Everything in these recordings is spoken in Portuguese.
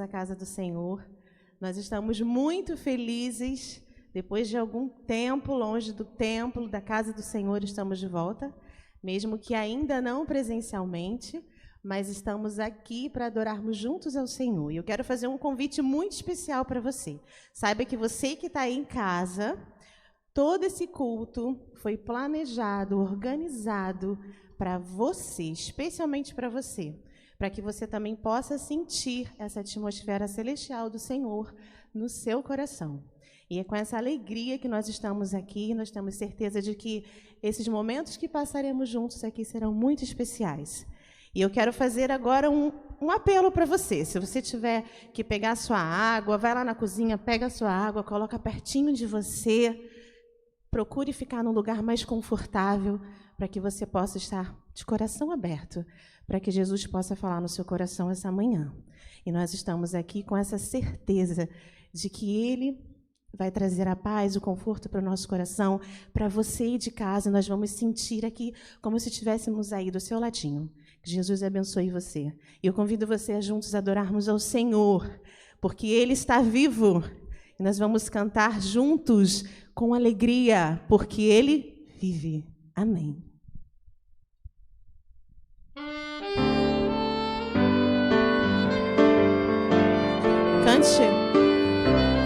à casa do Senhor. Nós estamos muito felizes. Depois de algum tempo longe do templo, da casa do Senhor, estamos de volta, mesmo que ainda não presencialmente, mas estamos aqui para adorarmos juntos ao Senhor. E eu quero fazer um convite muito especial para você. Saiba que você que está aí em casa, todo esse culto foi planejado, organizado para você, especialmente para você, para que você também possa sentir essa atmosfera celestial do Senhor no seu coração. E é com essa alegria que nós estamos aqui, nós temos certeza de que esses momentos que passaremos juntos aqui serão muito especiais. E eu quero fazer agora um apelo para você. Se você tiver que pegar a sua água, vai lá na cozinha, pega a sua água, coloca pertinho de você, procure ficar num lugar mais confortável para que você possa estar de coração aberto, para que Jesus possa falar no seu coração essa manhã. E nós estamos aqui com essa certeza de que Ele vai trazer a paz, o conforto para o nosso coração, para você ir de casa. Nós vamos sentir aqui como se estivéssemos aí do seu ladinho. Que Jesus abençoe você. E eu convido você a juntos adorarmos ao Senhor, porque Ele está vivo. E nós vamos cantar juntos com alegria, porque Ele vive. Amém.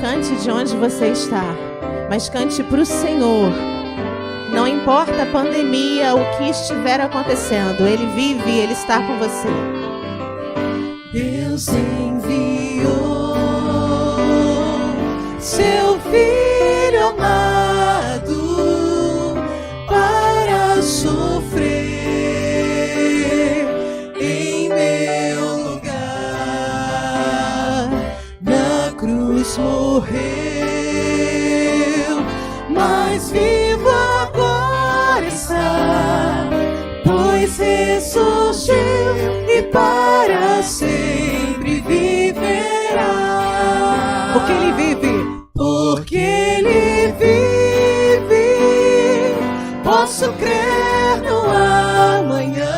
Cante de onde você está, mas cante para o Senhor. Não importa a pandemia, o que estiver acontecendo, Ele vive, Ele está com você. Deus enviou seu Filho amado para sofrer em meu lugar. Na cruz morreu, mas vivo agora está, pois ressuscitou e para sempre viverá. Porque Ele vive. Porque Ele vive, posso crer no amanhã.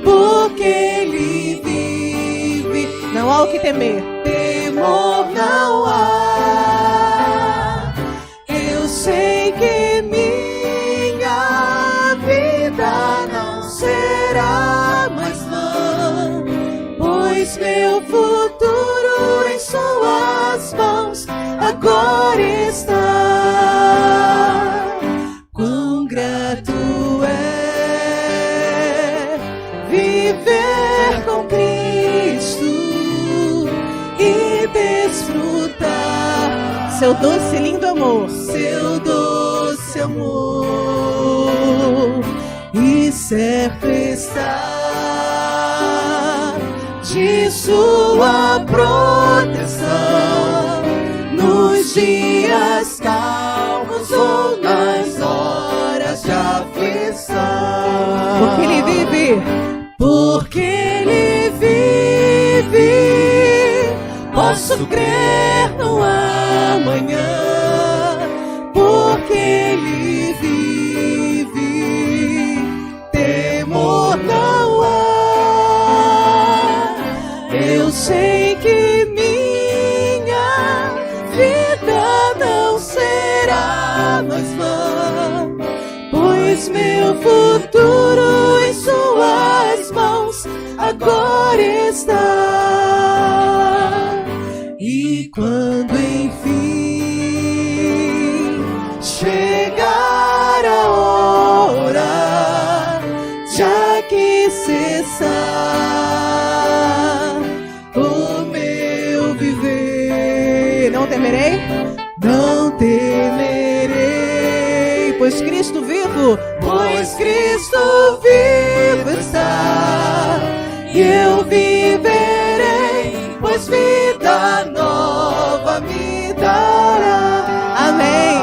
Porque Ele vive, não há o que temer. Temor não há. Eu sei que minha vida não será mais vã, pois meu futuro em suas mãos agora está. Quão grato é viver com Cristo e desfrutar seu doce e lindo amor, seu doce amor, e certo está de sua proteção nos dias calmos ou nas horas de aflição. porque Ele vive. Porque Ele vive, posso crer no amanhã. Porque Ele vive, temor não há. Eu sei que minha vida não será mais vã, pois meu futuro em suas mãos agora está. E quando enfim chegar a hora de aqui cessar o meu viver, Não temerei, não temerei, pois Cristo vivo, pois Cristo vivo está, e eu viverei, pois vida nova me dará. Amém.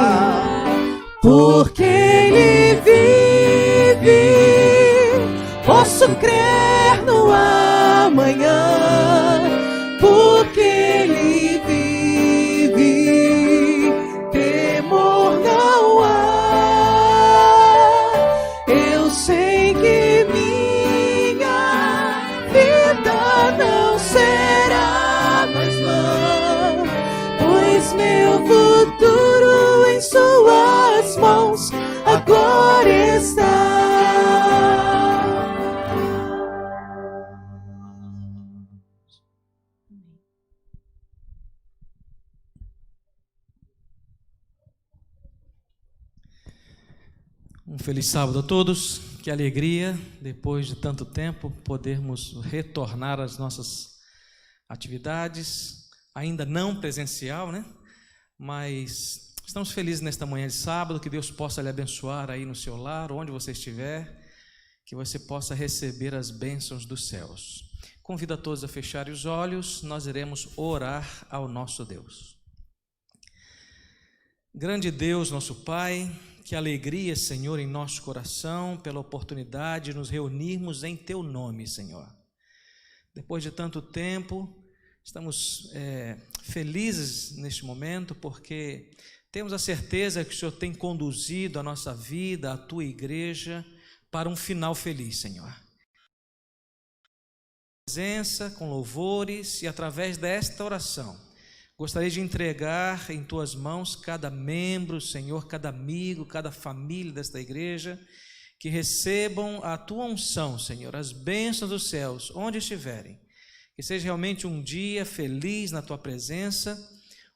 Porque Ele vive, posso crer no amanhã. Porque Ele vive, temor não há. Eu sei que minha vida não será pois meu futuro em suas mãos agora está. Um feliz sábado a todos, que alegria, depois de tanto tempo, podermos retornar às nossas atividades, ainda não presencial, né? Mas estamos felizes nesta manhã de sábado, que Deus possa lhe abençoar aí no seu lar, onde você estiver, que você possa receber as bênçãos dos céus. Convido a todos a fecharem os olhos, nós iremos orar ao nosso Deus. Grande Deus, nosso Pai, que alegria, Senhor, em nosso coração, pela oportunidade de nos reunirmos em Teu nome, Senhor. Depois de tanto tempo, estamos felizes neste momento, porque temos a certeza que o Senhor tem conduzido a nossa vida, a Tua igreja, para um final feliz, Senhor. Presença, com louvores, e através desta oração, gostaria de entregar em Tuas mãos cada membro, Senhor, cada amigo, cada família desta igreja, que recebam a Tua unção, Senhor, as bênçãos dos céus, onde estiverem. Que seja realmente um dia feliz na Tua presença,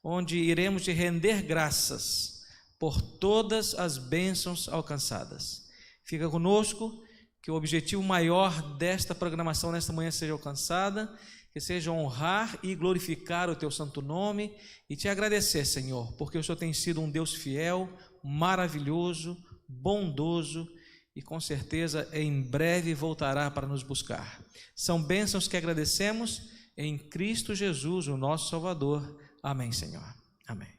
onde iremos Te render graças por todas as bênçãos alcançadas. Fica conosco, que o objetivo maior desta programação nesta manhã seja alcançada, que seja honrar e glorificar o Teu santo nome e Te agradecer, Senhor, porque o Senhor tem sido um Deus fiel, maravilhoso, bondoso e com certeza em breve voltará para nos buscar. São bênçãos que agradecemos em Cristo Jesus, o nosso Salvador. Amém, Senhor. Amém.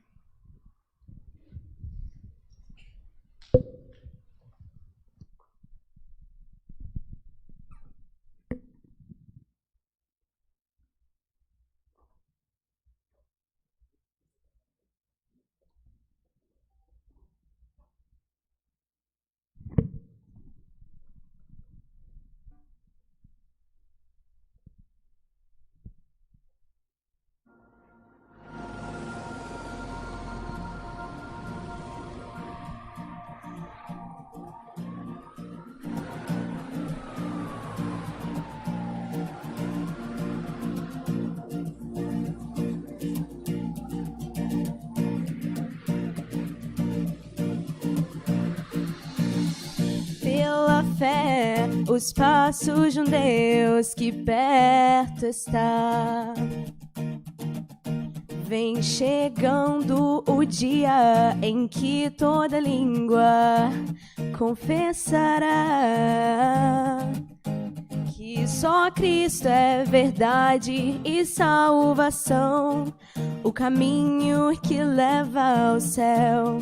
Fé, os passos de um Deus que perto está. Vem chegando o dia em que toda língua confessará que só Cristo é verdade e salvação, o caminho que leva ao céu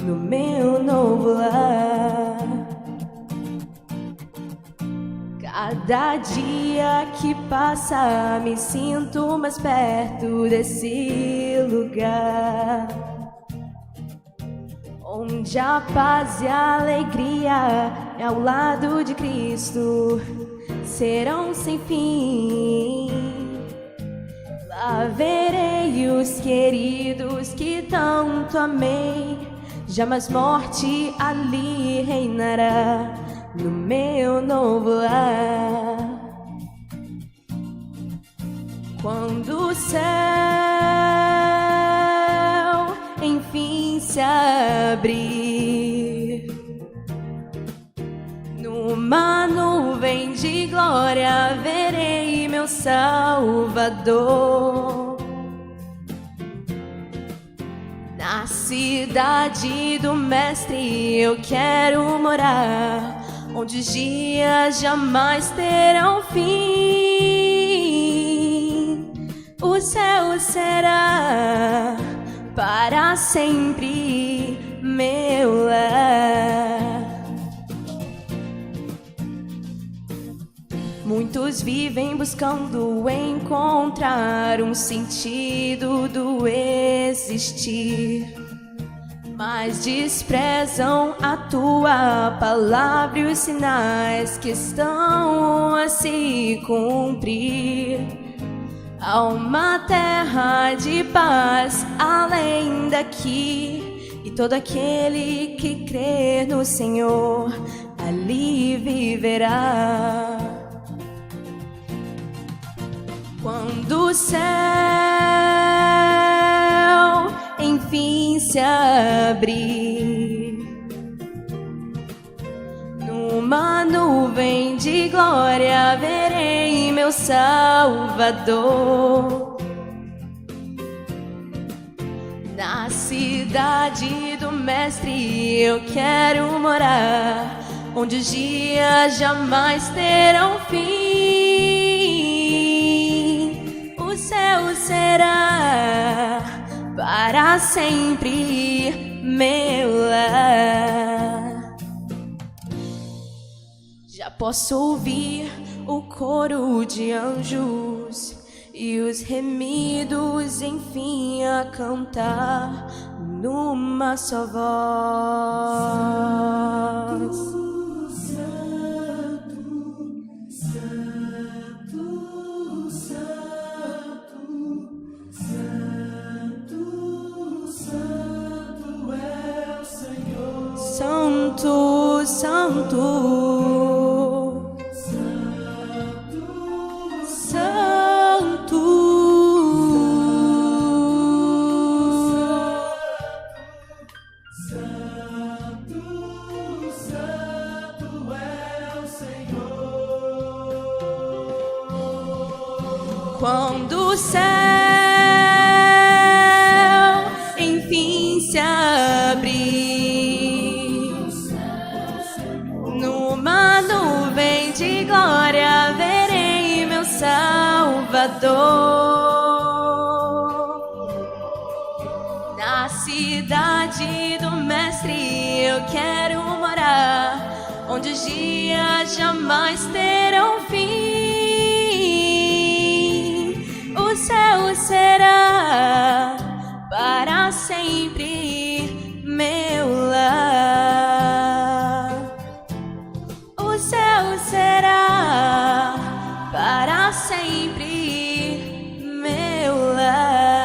no meu novo lar. Cada dia que passa me sinto mais perto desse lugar, onde a paz e a alegria ao lado de Cristo serão sem fim. Lá verei os queridos que tanto amei, jamais morte ali reinará no meu novo lar. Quando o céu enfim se abrir, numa nuvem de glória verei meu Salvador. Na cidade do Mestre eu quero morar, onde os dias jamais terão fim. O céu será para sempre meu lar. Muitos vivem buscando encontrar um sentido do existir, mas desprezam a tua palavra e os sinais que estão a se cumprir. Há uma terra de paz além daqui, e todo aquele que crer no Senhor ali viverá. Quando o céu enfim se abrir, numa nuvem de glória verei meu Salvador. Na cidade do Mestre eu quero morar, onde os dias jamais terão fim. O céu será para sempre meu lar. Já posso ouvir o coro de anjos e os remidos enfim a cantar numa só voz. Santo, Santo, Santo, Santo é o Senhor. Quando o céu enfim se abrir, numa nuvem de glória verei meu Salvador. Na cidade do Mestre eu quero morar, onde os dias jamais terão fim. O céu será para sempre meu lar. O céu será para sempre meu lar.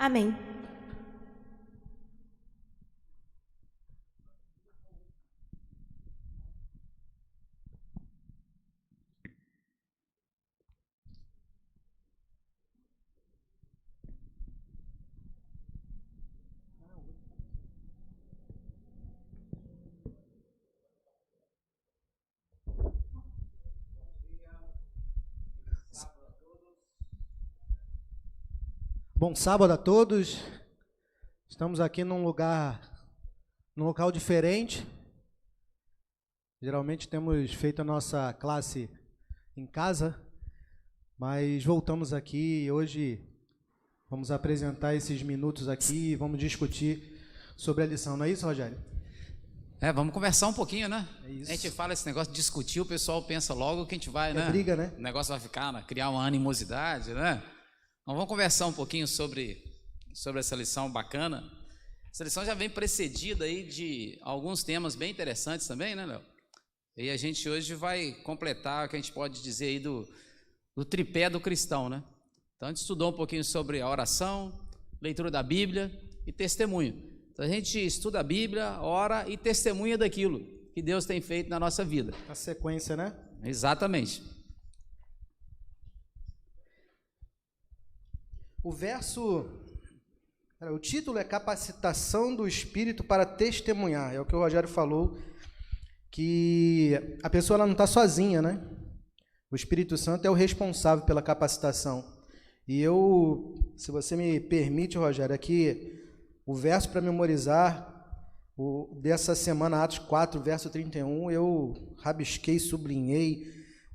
Amém. Bom sábado a todos. Estamos aqui num local diferente. Geralmente temos feito a nossa classe em casa, mas voltamos aqui e hoje vamos apresentar esses minutos aqui e vamos discutir sobre a lição. Não é isso, Rogério? Vamos conversar um pouquinho, né? É isso. A gente fala esse negócio de discutir, o pessoal pensa logo que a gente vai, né? Briga, né? O negócio vai ficar, criar uma animosidade, né? Então vamos conversar um pouquinho sobre essa lição bacana. Essa lição já vem precedida aí de alguns temas bem interessantes também, né, Léo? E a gente hoje vai completar o que a gente pode dizer aí do tripé do cristão, né? Então a gente estudou um pouquinho sobre a oração, leitura da Bíblia e testemunho. Então a gente estuda a Bíblia, ora e testemunha daquilo que Deus tem feito na nossa vida. A sequência, né? Exatamente. O título é Capacitação do Espírito para Testemunhar. É o que o Rogério falou, que a pessoa ela não está sozinha, né? O Espírito Santo é o responsável pela capacitação. E se você me permite, Rogério, aqui o verso para memorizar, dessa semana, Atos 4, verso 31, eu rabisquei, sublinhei,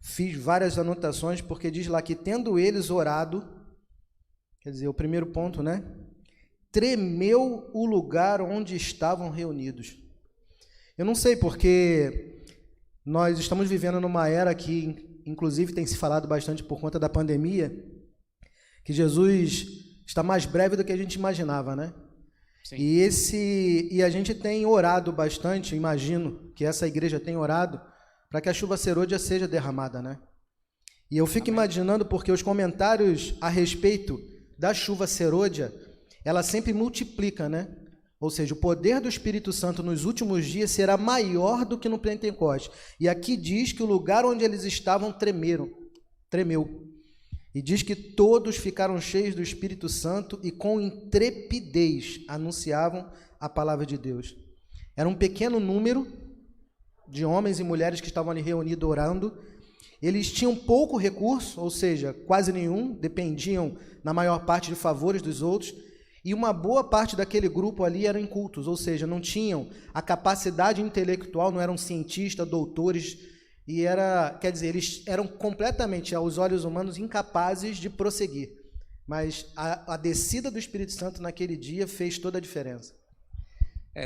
fiz várias anotações, porque diz lá que tendo eles orado, quer dizer, o primeiro ponto, né? Tremeu o lugar onde estavam reunidos. Eu não sei, porque nós estamos vivendo numa era que, inclusive, tem se falado bastante por conta da pandemia, que Jesus está mais breve do que a gente imaginava, né? Sim. E a gente tem orado bastante, imagino que essa igreja tem orado, para que a chuva serôdia seja derramada, né? E eu fico imaginando, porque os comentários a respeito da chuva serôdia, ela sempre multiplica, né? Ou seja, o poder do Espírito Santo nos últimos dias será maior do que no Pentecostes. E aqui diz que o lugar onde eles estavam tremeu. E diz que todos ficaram cheios do Espírito Santo e com intrepidez anunciavam a palavra de Deus. Era um pequeno número de homens e mulheres que estavam ali reunidos orando. Eles tinham pouco recurso, ou seja, quase nenhum, dependiam na maior parte de favores dos outros, e uma boa parte daquele grupo ali eram incultos, ou seja, não tinham a capacidade intelectual, não eram cientistas, doutores, quer dizer, eles eram completamente, aos olhos humanos, incapazes de prosseguir. Mas a descida do Espírito Santo naquele dia fez toda a diferença.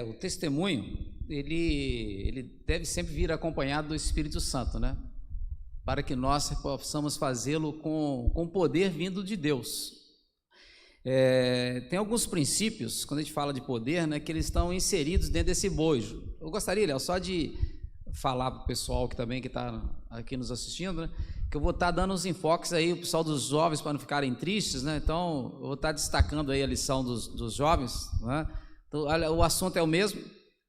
O testemunho, ele deve sempre vir acompanhado do Espírito Santo, né? Para que nós possamos fazê-lo com poder vindo de Deus. Tem alguns princípios, quando a gente fala de poder, né, que eles estão inseridos dentro desse bojo. Eu gostaria, Léo, só de falar para o pessoal que também que está aqui nos assistindo, né, que eu vou estar dando uns enfoques aí, o pessoal dos jovens, para não ficarem tristes, né? Então, eu vou estar destacando aí a lição dos jovens, né? Então, o assunto é o mesmo,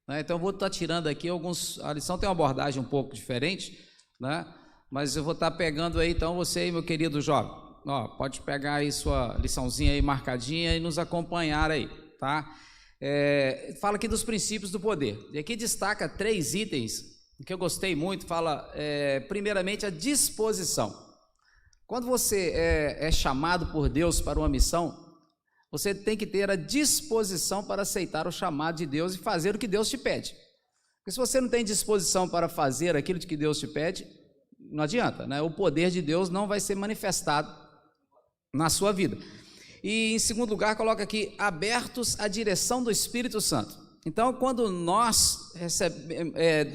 né? Então eu vou estar tirando aqui a lição tem uma abordagem um pouco diferente, né? Mas eu vou estar pegando aí, então, você aí, meu querido jovem, pode pegar aí sua liçãozinha aí marcadinha e nos acompanhar aí, tá? Fala aqui dos princípios do poder, e aqui destaca 3 itens, que eu gostei muito. Fala, primeiramente, a disposição. Quando você é chamado por Deus para uma missão, você tem que ter a disposição para aceitar o chamado de Deus e fazer o que Deus te pede. Porque se você não tem disposição para fazer aquilo que Deus te pede, não adianta, né? O poder de Deus não vai ser manifestado na sua vida. E em segundo lugar, coloca aqui, abertos à direção do Espírito Santo. Então, quando nós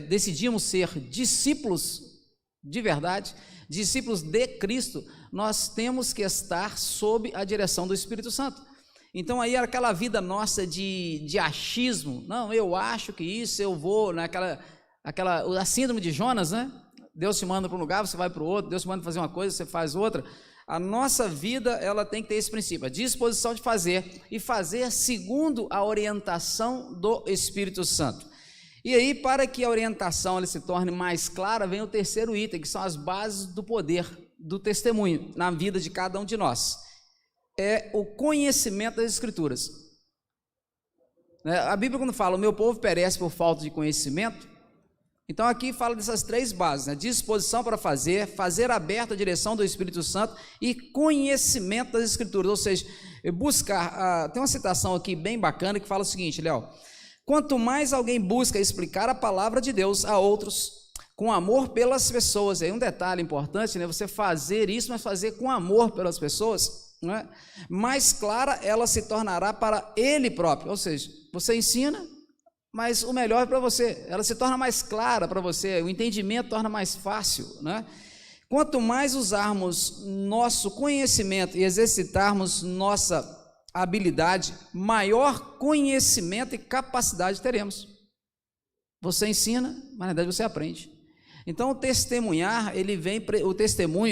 decidimos ser discípulos de verdade, discípulos de Cristo, nós temos que estar sob a direção do Espírito Santo. Então, aí aquela vida nossa de achismo, não, eu acho que isso, eu vou, a síndrome de Jonas, né? Deus te manda para um lugar, você vai para o outro, Deus te manda fazer uma coisa, você faz outra. A nossa vida, ela tem que ter esse princípio, a disposição de fazer, e fazer segundo a orientação do Espírito Santo. E aí, para que a orientação ela se torne mais clara, vem o terceiro item, que são as bases do poder do testemunho na vida de cada um de nós. É o conhecimento das Escrituras. A Bíblia, quando fala, o meu povo perece por falta de conhecimento, então aqui fala dessas 3 bases, né? Disposição para fazer aberta a direção do Espírito Santo e conhecimento das Escrituras, ou seja, buscar, tem uma citação aqui bem bacana que fala o seguinte, Léo, quanto mais alguém busca explicar a palavra de Deus a outros, com amor pelas pessoas, aí um detalhe importante, né? Você fazer isso, mas fazer com amor pelas pessoas, né? Mais clara ela se tornará para ele próprio, ou seja, você ensina, mas o melhor é para você, ela se torna mais clara para você, o entendimento torna mais fácil, né? Quanto mais usarmos nosso conhecimento e exercitarmos nossa habilidade, maior conhecimento e capacidade teremos. Você ensina, mas na verdade você aprende. Então o testemunho,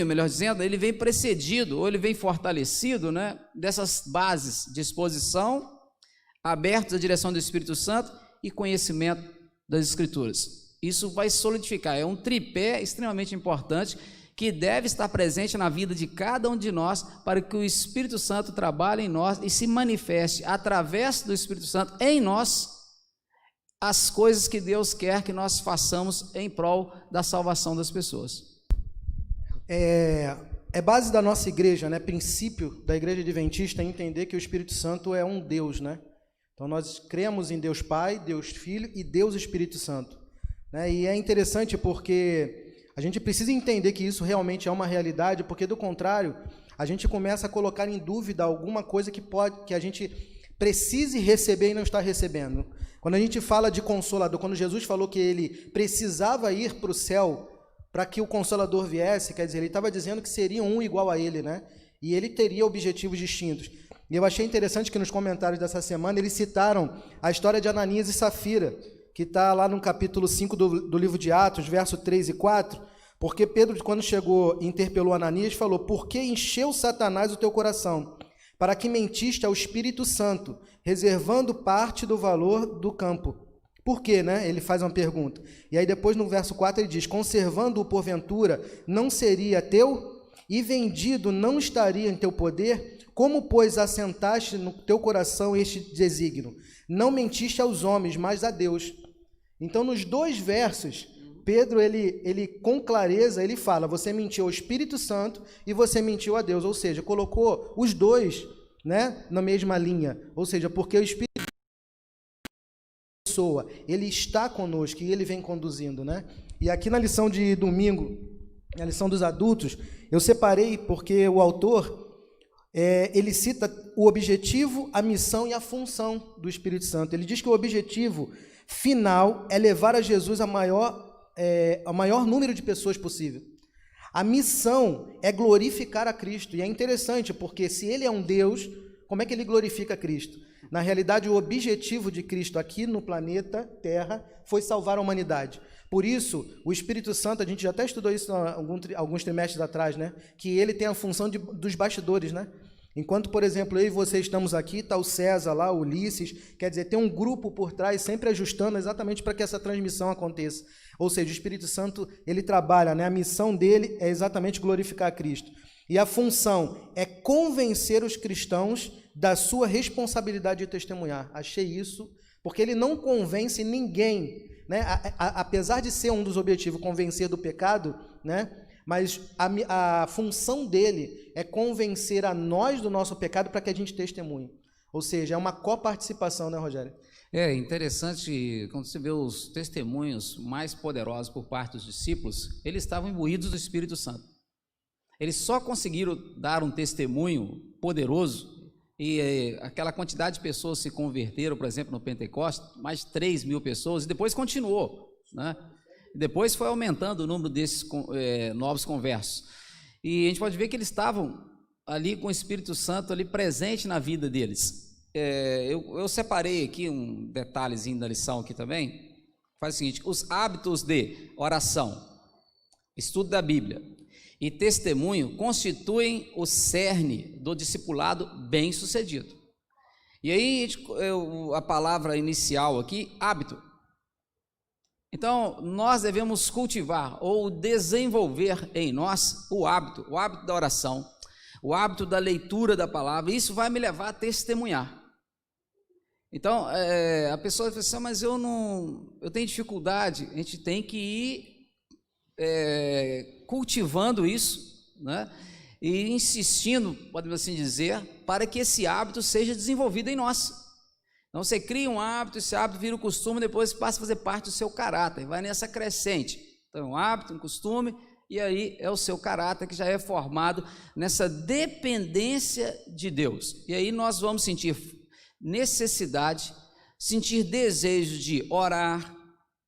melhor dizendo, ele vem precedido, ou ele vem fortalecido, né, dessas bases de exposição, abertos à direção do Espírito Santo, e conhecimento das Escrituras. Isso vai solidificar, é um tripé extremamente importante que deve estar presente na vida de cada um de nós para que o Espírito Santo trabalhe em nós e se manifeste através do Espírito Santo em nós as coisas que Deus quer que nós façamos em prol da salvação das pessoas. É base da nossa igreja, né? Princípio da igreja adventista é entender que o Espírito Santo é um Deus, né? Então nós cremos em Deus Pai, Deus Filho e Deus Espírito Santo, né? E é interessante porque a gente precisa entender que isso realmente é uma realidade, porque do contrário, a gente começa a colocar em dúvida alguma coisa que a gente precise receber e não está recebendo. Quando a gente fala de Consolador, quando Jesus falou que ele precisava ir para o céu para que o Consolador viesse, quer dizer, ele estava dizendo que seria um igual a ele, né? E ele teria objetivos distintos. E eu achei interessante que nos comentários dessa semana eles citaram a história de Ananias e Safira, que está lá no capítulo 5 do livro de Atos, verso 3 e 4, porque Pedro, quando chegou e interpelou Ananias, falou: por que encheu Satanás o teu coração, para que mentiste ao Espírito Santo, reservando parte do valor do campo? Por quê, né? Ele faz uma pergunta. E aí depois no verso 4 ele diz: conservando-o porventura, não seria teu? E vendido não estaria em teu poder? Como, pois, assentaste no teu coração este desígnio? Não mentiste aos homens, mas a Deus. Então, nos dois versos, Pedro, ele com clareza, ele fala: você mentiu ao Espírito Santo e você mentiu a Deus. Ou seja, colocou os dois, né, na mesma linha. Ou seja, porque o Espírito pessoa, ele está conosco e ele vem conduzindo, né? E aqui na lição de domingo, na lição dos adultos, eu separei porque o autor, ele cita o objetivo, a missão e a função do Espírito Santo. Ele diz que o objetivo final é levar a Jesus a maior número de pessoas possível. A missão é glorificar a Cristo. E é interessante, porque se ele é um Deus, como é que ele glorifica Cristo? Na realidade, o objetivo de Cristo aqui no planeta Terra foi salvar a humanidade. Por isso, o Espírito Santo, a gente já até estudou isso alguns trimestres atrás, né? Que ele tem a função dos bastidores, né? Enquanto, por exemplo, eu e você estamos aqui, está o César lá, o Ulisses, quer dizer, tem um grupo por trás sempre ajustando exatamente para que essa transmissão aconteça. Ou seja, o Espírito Santo, ele trabalha, né? A missão dele é exatamente glorificar a Cristo. E a função é convencer os cristãos da sua responsabilidade de testemunhar. Achei isso, porque ele não convence ninguém, né? Apesar de ser um dos objetivos convencer do pecado, né? Mas a função dele é convencer a nós do nosso pecado para que a gente testemunhe. Ou seja, é uma coparticipação, né, Rogério? É interessante, quando você vê os testemunhos mais poderosos por parte dos discípulos, eles estavam imbuídos do Espírito Santo. Eles só conseguiram dar um testemunho poderoso e aquela quantidade de pessoas se converteram, por exemplo, no Pentecostes, mais de 3.000 pessoas, e depois continuou, né? Depois foi aumentando o número desses novos conversos. E a gente pode ver que eles estavam ali com o Espírito Santo ali presente na vida deles. Eu separei aqui um detalhezinho da lição aqui também. Faz o seguinte: os hábitos de oração, estudo da Bíblia e testemunho constituem o cerne do discipulado bem-sucedido. E aí a palavra inicial aqui, hábito. Então, nós devemos cultivar ou desenvolver em nós o hábito da oração, o hábito da leitura da palavra. Isso vai me levar a testemunhar. Então, a pessoa fala assim: mas eu tenho dificuldade. A gente tem que ir cultivando isso, né? E insistindo, podemos assim dizer, para que esse hábito seja desenvolvido em nós. Então você cria um hábito, esse hábito vira um costume, depois passa a fazer parte do seu caráter, vai nessa crescente. Então um hábito, um costume, e aí é o seu caráter que já é formado nessa dependência de Deus. E aí nós vamos sentir necessidade, sentir desejo de orar,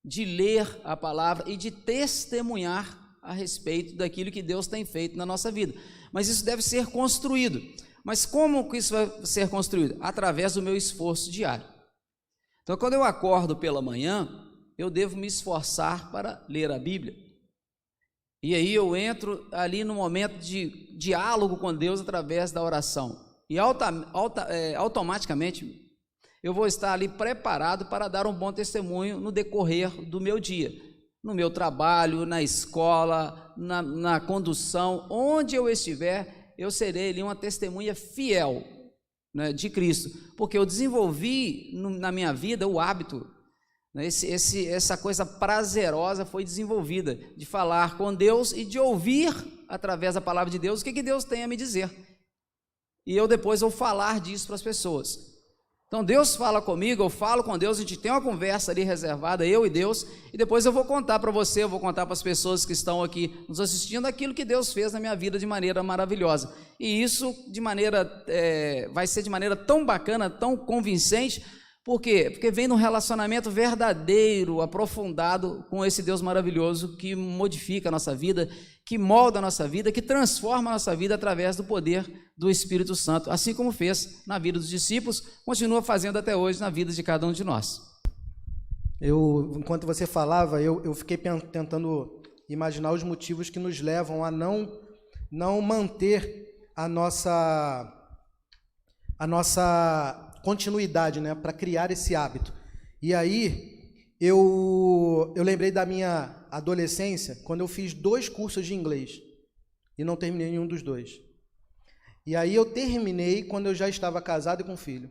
de ler a palavra e de testemunhar a respeito daquilo que Deus tem feito na nossa vida. Mas isso deve ser construído. Mas como que isso vai ser construído? Através do meu esforço diário. Então, quando eu acordo pela manhã, eu devo me esforçar para ler a Bíblia. E aí eu entro ali no momento de diálogo com Deus através da oração. E automaticamente eu vou estar ali preparado para dar um bom testemunho no decorrer do meu dia. No meu trabalho, na escola, na condução, onde eu estiver, eu serei ali uma testemunha fiel, né, de Cristo, porque eu desenvolvi na minha vida o hábito, né, essa coisa prazerosa foi desenvolvida, de falar com Deus e de ouvir, através da palavra de Deus, o que Deus tem a me dizer, e eu depois vou falar disso para as pessoas. Então Deus fala comigo, eu falo com Deus, a gente tem uma conversa ali reservada, eu e Deus, e depois eu vou contar para você, eu vou contar para as pessoas que estão aqui nos assistindo aquilo que Deus fez na minha vida de maneira maravilhosa. E isso vai ser de maneira tão bacana, tão convincente. Por quê? Porque vem num relacionamento verdadeiro, aprofundado com esse Deus maravilhoso que modifica a nossa vida, que molda a nossa vida, que transforma a nossa vida através do poder do Espírito Santo, assim como fez na vida dos discípulos, continua fazendo até hoje na vida de cada um de nós. Enquanto você falava, eu fiquei tentando imaginar os motivos que nos levam a não manter a nossa continuidade, né, para criar esse hábito. E aí eu lembrei da minha adolescência, quando eu fiz 2 cursos de inglês e não terminei nenhum dos 2. E aí eu terminei quando eu já estava casado e com filho.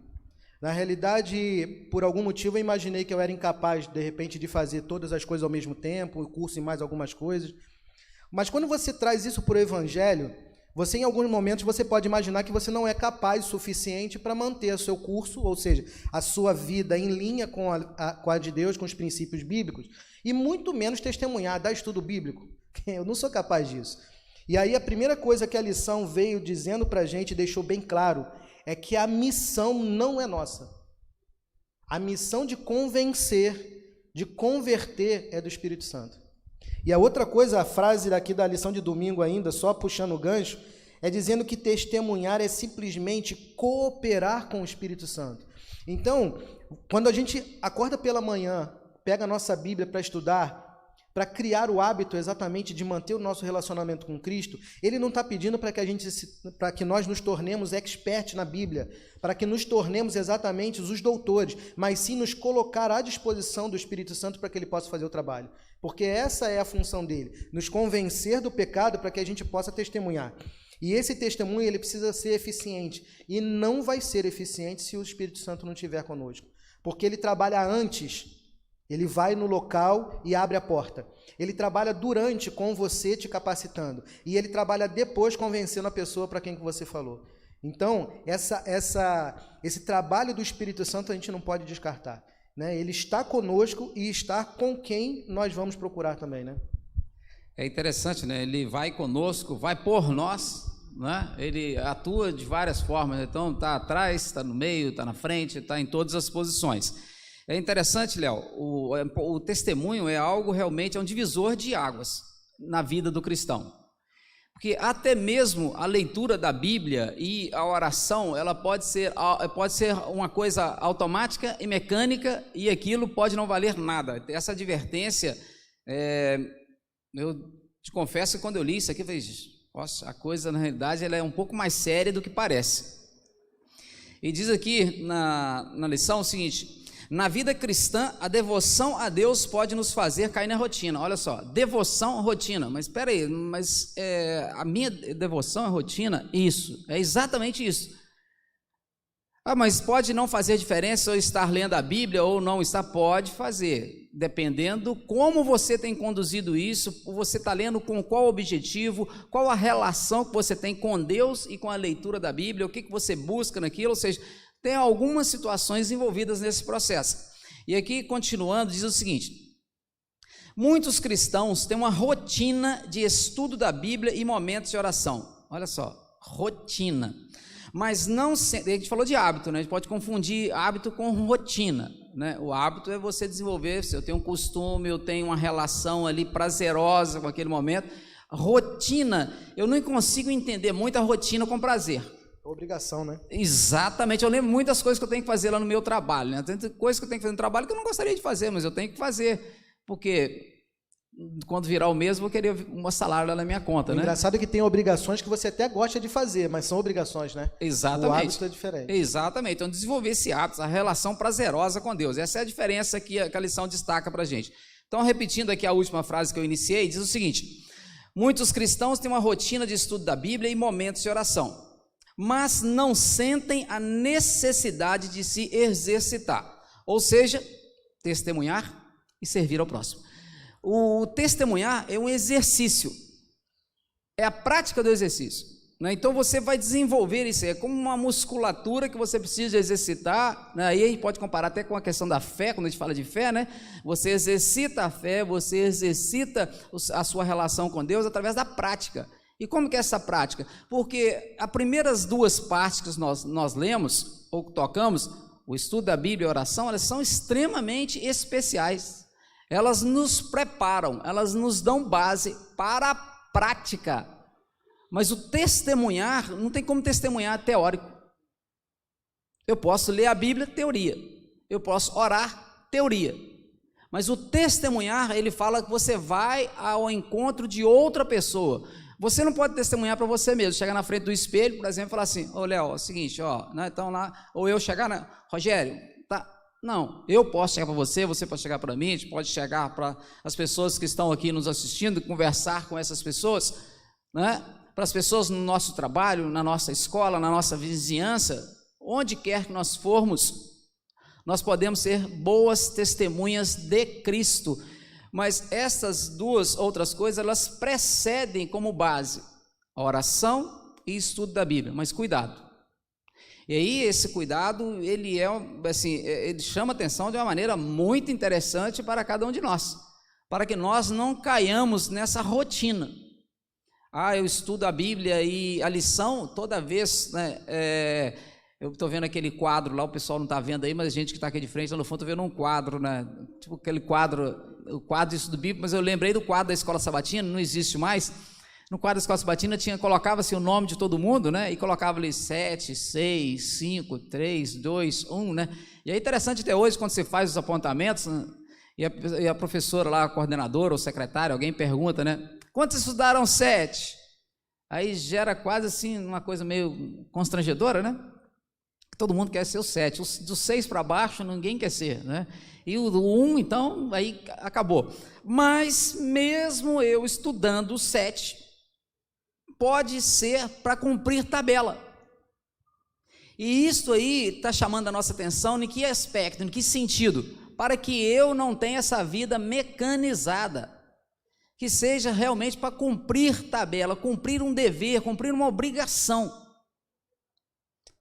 Na realidade, por algum motivo, eu imaginei que eu era incapaz, de repente, de fazer todas as coisas ao mesmo tempo, o curso e mais algumas coisas. Mas quando você traz isso para o Evangelho, você, em alguns momentos, você pode imaginar que você não é capaz o suficiente para manter o seu curso, ou seja, a sua vida em linha com a de Deus, com os princípios bíblicos, e muito menos testemunhar, dar estudo bíblico. Eu não sou capaz disso. E aí a primeira coisa que a lição veio dizendo para a gente, deixou bem claro, é que a missão não é nossa. A missão de convencer, de converter, é do Espírito Santo. E a outra coisa, a frase daqui da lição de domingo ainda, só puxando o gancho, é dizendo que testemunhar é simplesmente cooperar com o Espírito Santo. Então, quando a gente acorda pela manhã, pega a nossa Bíblia para estudar, para criar o hábito exatamente de manter o nosso relacionamento com Cristo, ele não está pedindo para que nós nos tornemos experts na Bíblia, para que nos tornemos exatamente os doutores, mas sim nos colocar à disposição do Espírito Santo para que ele possa fazer o trabalho. Porque essa é a função dele, nos convencer do pecado para que a gente possa testemunhar. E esse testemunho ele precisa ser eficiente, e não vai ser eficiente se o Espírito Santo não estiver conosco, porque ele trabalha antes. Ele vai no local e abre a porta. Ele trabalha durante com você te capacitando. E ele trabalha depois convencendo a pessoa para quem que você falou. Então, esse trabalho do Espírito Santo a gente não pode descartar, né? Ele está conosco e está com quem nós vamos procurar também, né? É interessante, né? Ele vai conosco, vai por nós, né? Ele atua de várias formas. Então, está atrás, está no meio, está na frente, está em todas as posições. É interessante, Léo, o testemunho é algo realmente, é um divisor de águas na vida do cristão. Porque até mesmo a leitura da Bíblia e a oração, ela pode ser uma coisa automática e mecânica, e aquilo pode não valer nada. Essa advertência, eu te confesso que quando eu li isso aqui, eu falei, nossa, a coisa na realidade ela é um pouco mais séria do que parece. E diz aqui na lição o seguinte: na vida cristã, a devoção a Deus pode nos fazer cair na rotina. Olha só, devoção, rotina. Mas espera aí, a minha devoção é rotina? Isso, é exatamente isso. Ah, mas pode não fazer diferença eu estar lendo a Bíblia ou não estar? Pode fazer, dependendo como você tem conduzido isso, você está lendo com qual objetivo, qual a relação que você tem com Deus e com a leitura da Bíblia, o que você busca naquilo, ou seja, tem algumas situações envolvidas nesse processo. E aqui, continuando, diz o seguinte: muitos cristãos têm uma rotina de estudo da Bíblia e momentos de oração. Olha só, rotina. Mas não sempre, a gente falou de hábito, né? A gente pode confundir hábito com rotina, né? O hábito é você desenvolver, se eu tenho um costume, eu tenho uma relação ali prazerosa com aquele momento. Rotina, eu não consigo entender muito a rotina com prazer. Obrigação, né? Exatamente, eu lembro muitas coisas que eu tenho que fazer lá no meu trabalho, né? Tem coisas que eu tenho que fazer no trabalho que eu não gostaria de fazer, mas eu tenho que fazer, porque quando virar o mês, eu vou querer um salário lá na minha conta, né? Engraçado que tem obrigações que você até gosta de fazer, mas são obrigações, né? Exatamente. O hábito é diferente. Exatamente, então desenvolver esse hábito, a relação prazerosa com Deus, essa é a diferença que a lição destaca pra gente. Então, repetindo aqui a última frase que eu iniciei, diz o seguinte: muitos cristãos têm uma rotina de estudo da Bíblia e momentos de oração, mas não sentem a necessidade de se exercitar, ou seja, testemunhar e servir ao próximo. O testemunhar é um exercício, é a prática do exercício. né? Então você vai desenvolver isso, é como uma musculatura que você precisa exercitar, né? Aí a gente pode comparar até com a questão da fé, quando a gente fala de fé, né? Você exercita a fé, você exercita a sua relação com Deus através da prática. E como que é essa prática? Porque as primeiras duas partes que nós lemos, ou tocamos, o estudo da Bíblia e a oração, elas são extremamente especiais. Elas nos preparam, elas nos dão base para a prática. Mas o testemunhar, não tem como testemunhar teórico. Eu posso ler a Bíblia, teoria. Eu posso orar, teoria. Mas o testemunhar, ele fala que você vai ao encontro de outra pessoa. Você não pode testemunhar para você mesmo, chegar na frente do espelho, por exemplo, e falar assim: ô Léo, é o seguinte, ó, né, então lá, ou eu chegar na, Rogério, tá, não, eu posso chegar para você, você pode chegar para mim, a gente pode chegar para as pessoas que estão aqui nos assistindo, conversar com essas pessoas, né, para as pessoas no nosso trabalho, na nossa escola, na nossa vizinhança, onde quer que nós formos, nós podemos ser boas testemunhas de Cristo. Mas essas duas outras coisas, elas precedem como base a oração e estudo da Bíblia, mas cuidado. E aí esse cuidado, ele é assim, ele chama atenção de uma maneira muito interessante para cada um de nós, para que nós não caiamos nessa rotina. Eu estudo a Bíblia e a lição toda vez, né, eu estou vendo aquele quadro lá, o pessoal não está vendo aí, mas a gente que está aqui de frente, lá no fundo, estou vendo um quadro, né? Tipo aquele quadro, o quadro do Bíblia, mas eu lembrei do quadro da Escola Sabatina, não existe mais. No quadro da Escola Sabatina colocava-se o nome de todo mundo, né? E colocava ali 7, 6, 5, 3, 2, 1, né? E é interessante até hoje, quando você faz os apontamentos, né? E a professora lá, a coordenadora ou secretária, alguém pergunta, né? Quantos estudaram 7? Aí gera quase assim uma coisa meio constrangedora, né? Todo mundo quer ser o 7, dos 6 para baixo ninguém quer ser, né? E o 1, então, aí acabou. Mas mesmo eu estudando o 7, pode ser para cumprir tabela. E isso aí está chamando a nossa atenção em que aspecto, em que sentido? Para que eu não tenha essa vida mecanizada, que seja realmente para cumprir tabela, cumprir um dever, cumprir uma obrigação.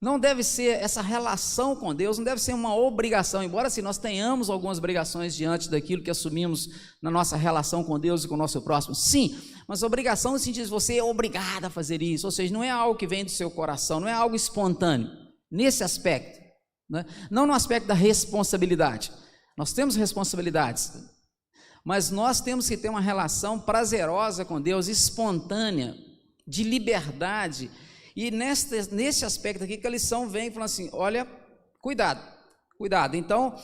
Não deve ser essa relação com Deus, não deve ser uma obrigação, embora assim nós tenhamos algumas obrigações diante daquilo que assumimos na nossa relação com Deus e com o nosso próximo, sim, mas obrigação no sentido de você é obrigado a fazer isso, ou seja, não é algo que vem do seu coração, não é algo espontâneo, nesse aspecto, né? Não no aspecto da responsabilidade, nós temos responsabilidades, mas nós temos que ter uma relação prazerosa com Deus, espontânea, de liberdade. E nesse aspecto aqui que a lição vem falando assim, olha, cuidado. Então,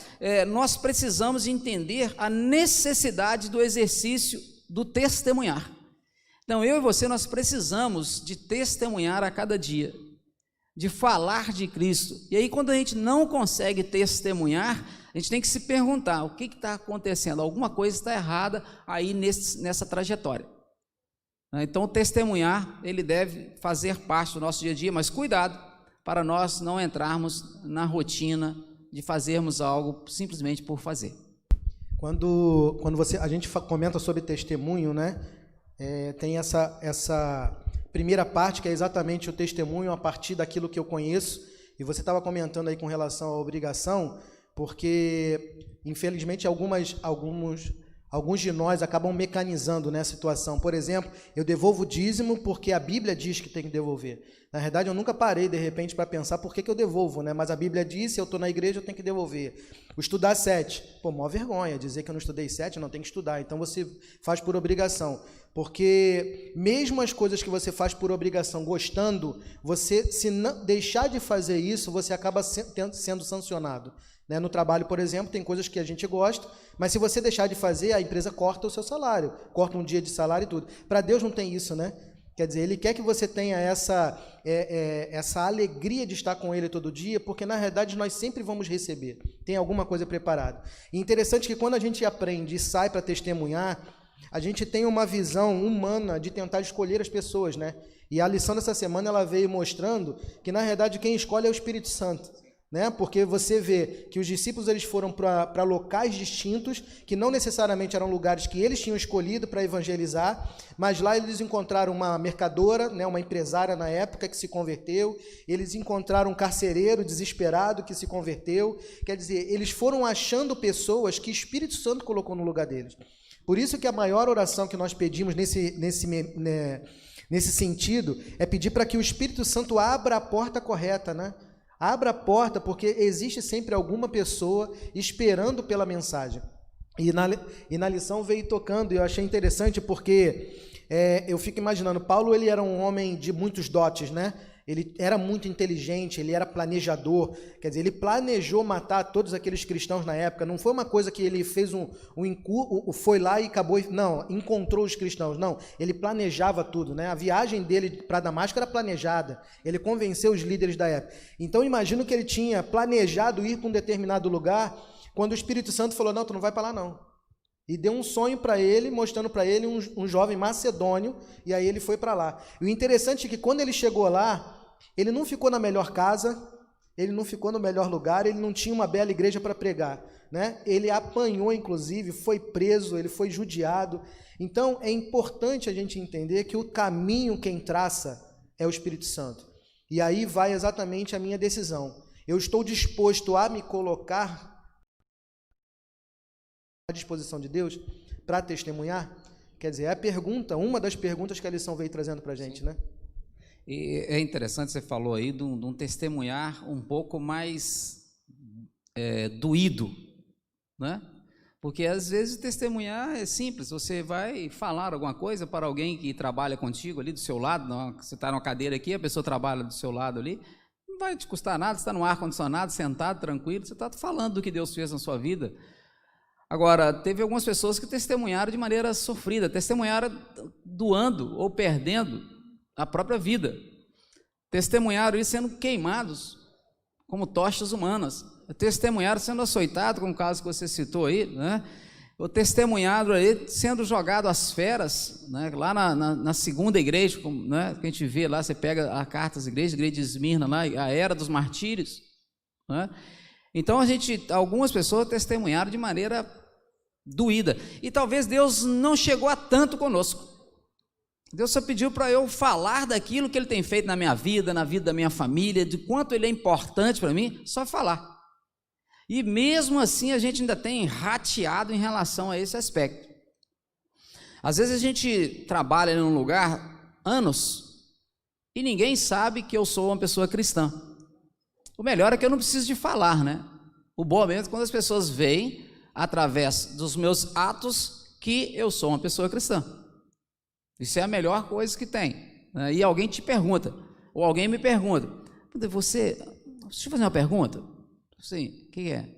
nós precisamos entender a necessidade do exercício do testemunhar. Então, eu e você, nós precisamos de testemunhar a cada dia, de falar de Cristo. E aí, quando a gente não consegue testemunhar, a gente tem que se perguntar, o que está acontecendo? Alguma coisa está errada aí nessa trajetória. Então, o testemunhar, ele deve fazer parte do nosso dia a dia, mas cuidado para nós não entrarmos na rotina de fazermos algo simplesmente por fazer. Quando a gente comenta sobre testemunho, né, tem essa primeira parte que é exatamente o testemunho a partir daquilo que eu conheço, e você estava comentando aí com relação à obrigação, porque infelizmente alguns de nós acabam mecanizando, né, a situação. Por exemplo, eu devolvo o dízimo porque a Bíblia diz que tem que devolver. Na verdade, eu nunca parei, de repente, para pensar por que eu devolvo, né? Mas a Bíblia diz, se eu estou na igreja, eu tenho que devolver. O estudar 7, maior vergonha, dizer que eu não estudei 7, eu não tenho que estudar. Então, você faz por obrigação. Porque mesmo as coisas que você faz por obrigação, gostando, você, se não deixar de fazer isso, você acaba sendo sancionado. No trabalho, por exemplo, tem coisas que a gente gosta, mas se você deixar de fazer, a empresa corta o seu salário, corta um dia de salário e tudo. Para Deus não tem isso, né? Quer dizer, Ele quer que você tenha essa alegria de estar com Ele todo dia, porque na realidade nós sempre vamos receber, tem alguma coisa preparada. E interessante que quando a gente aprende e sai para testemunhar, a gente tem uma visão humana de tentar escolher as pessoas, né? E a lição dessa semana ela veio mostrando que na realidade quem escolhe é o Espírito Santo. né? Porque você vê que os discípulos eles foram para locais distintos, que não necessariamente eram lugares que eles tinham escolhido para evangelizar, mas lá eles encontraram uma mercadora, né? Uma empresária na época que se converteu, eles encontraram um carcereiro desesperado que se converteu, quer dizer, eles foram achando pessoas que o Espírito Santo colocou no lugar deles. Por isso que a maior oração que nós pedimos nesse sentido é pedir para que o Espírito Santo abra a porta correta, né? Abra a porta, porque existe sempre alguma pessoa esperando pela mensagem. E na lição veio tocando, e eu achei interessante porque eu fico imaginando, Paulo ele era um homem de muitos dotes, né? Ele era muito inteligente, ele era planejador, quer dizer, ele planejou matar todos aqueles cristãos na época, não foi uma coisa que ele fez foi lá e acabou, não, encontrou os cristãos, não, ele planejava tudo, né? A viagem dele para Damasco era planejada, ele convenceu os líderes da época. Então, imagino que ele tinha planejado ir para um determinado lugar, quando o Espírito Santo falou, não, tu não vai para lá não. E deu um sonho para ele, mostrando para ele um jovem macedônio, e aí ele foi para lá. E o interessante é que quando ele chegou lá, ele não ficou na melhor casa, ele não ficou no melhor lugar, ele não tinha uma bela igreja para pregar, né? Ele apanhou, inclusive, foi preso, ele foi judiado. Então, é importante a gente entender que o caminho quem traça é o Espírito Santo. E aí vai exatamente a minha decisão. Eu estou disposto a me colocar à disposição de Deus para testemunhar? Quer dizer, é a pergunta, uma das perguntas que a lição veio trazendo para a gente, né? E é interessante, você falou aí de um testemunhar um pouco mais doído, né? Porque às vezes testemunhar é simples, você vai falar alguma coisa para alguém que trabalha contigo ali do seu lado, você está numa cadeira aqui, a pessoa trabalha do seu lado ali, não vai te custar nada, você está no ar-condicionado, sentado, tranquilo, você está falando do que Deus fez na sua vida. Agora, teve algumas pessoas que testemunharam de maneira sofrida, testemunharam doando ou perdendo a própria vida, testemunharam isso sendo queimados como tochas humanas, testemunharam sendo açoitados, como o caso que você citou aí, né? Ou testemunharam aí sendo jogado às feras, né? Lá na segunda igreja, né? Que a gente vê lá, você pega a carta das igrejas, a igreja de Esmirna lá, a era dos martírios, né? Então algumas pessoas testemunharam de maneira doída, e talvez Deus não chegou a tanto conosco. Deus só pediu para eu falar daquilo que Ele tem feito na minha vida, na vida da minha família, de quanto Ele é importante para mim, só falar. E mesmo assim a gente ainda tem rateado em relação a esse aspecto. Às vezes a gente trabalha em um lugar anos e ninguém sabe que eu sou uma pessoa cristã. O melhor é que eu não preciso de falar, né? O bom mesmo é quando as pessoas veem, através dos meus atos, que eu sou uma pessoa cristã. Isso é a melhor coisa que tem, né? E alguém te pergunta, ou alguém me pergunta, deixa eu fazer uma pergunta? Sim, o que é?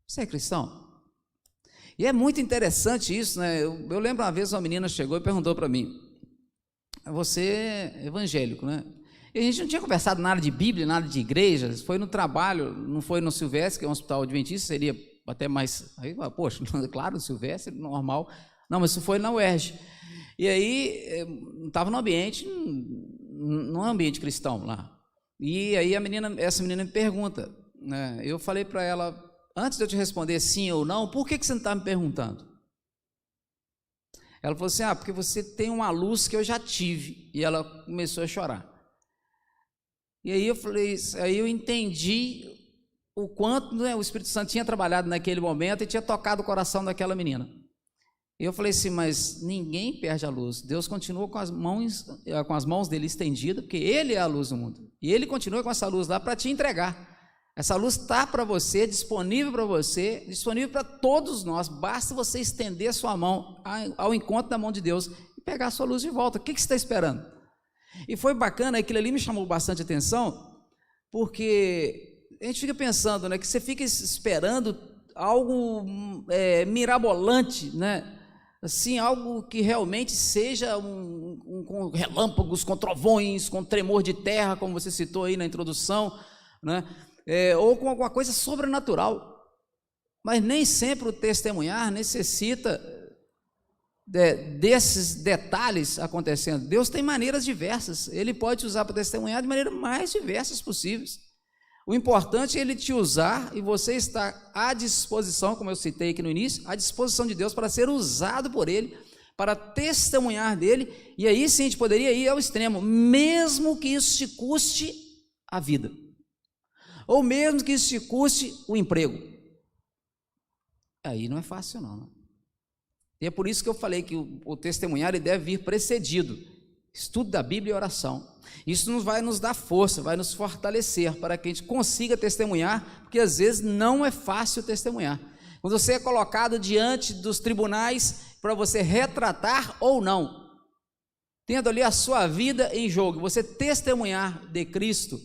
Você é cristão? E é muito interessante isso, né? Eu lembro uma vez uma menina chegou e perguntou para mim, você é evangélico, né? E a gente não tinha conversado nada de Bíblia, nada de igreja, foi no trabalho, não foi no Silvestre, que é um hospital adventista, seria até mais, aí, poxa, claro, no Silvestre, normal, não, mas isso foi na UERJ. E aí, estava num ambiente cristão lá. E aí essa menina me pergunta, né? Eu falei para ela, antes de eu te responder sim ou não, por que você não está me perguntando? Ela falou assim, porque você tem uma luz que eu já tive. E ela começou a chorar. E aí eu entendi o quanto, né, o Espírito Santo tinha trabalhado naquele momento e tinha tocado o coração daquela menina. E eu falei assim, mas ninguém perde a luz, Deus continua com as mãos dele estendidas, porque Ele é a luz do mundo, e Ele continua com essa luz lá para te entregar. Essa luz está para você, disponível para você, disponível para todos nós, basta você estender a sua mão ao encontro da mão de Deus e pegar a sua luz de volta. O que você está esperando? E foi bacana, aquilo ali me chamou bastante atenção, porque a gente fica pensando, né, que você fica esperando algo mirabolante, né? Assim, algo que realmente seja com relâmpagos, com trovões, com tremor de terra, como você citou aí na introdução, né? Ou com alguma coisa sobrenatural. Mas nem sempre o testemunhar necessita desses detalhes acontecendo. Deus tem maneiras diversas, Ele pode usar para testemunhar de maneira mais diversas possíveis. O importante é Ele te usar e você estar à disposição, como eu citei aqui no início, à disposição de Deus para ser usado por Ele, para testemunhar dele, e aí sim a gente poderia ir ao extremo, mesmo que isso te custe a vida, ou mesmo que isso te custe o emprego. Aí não é fácil não. E é por isso que eu falei que o testemunhar ele deve vir precedido, estudo da Bíblia e oração. Isso vai nos dar força, vai nos fortalecer para que a gente consiga testemunhar, porque às vezes não é fácil testemunhar. Quando você é colocado diante dos tribunais para você retratar ou não, tendo ali a sua vida em jogo, você testemunhar de Cristo,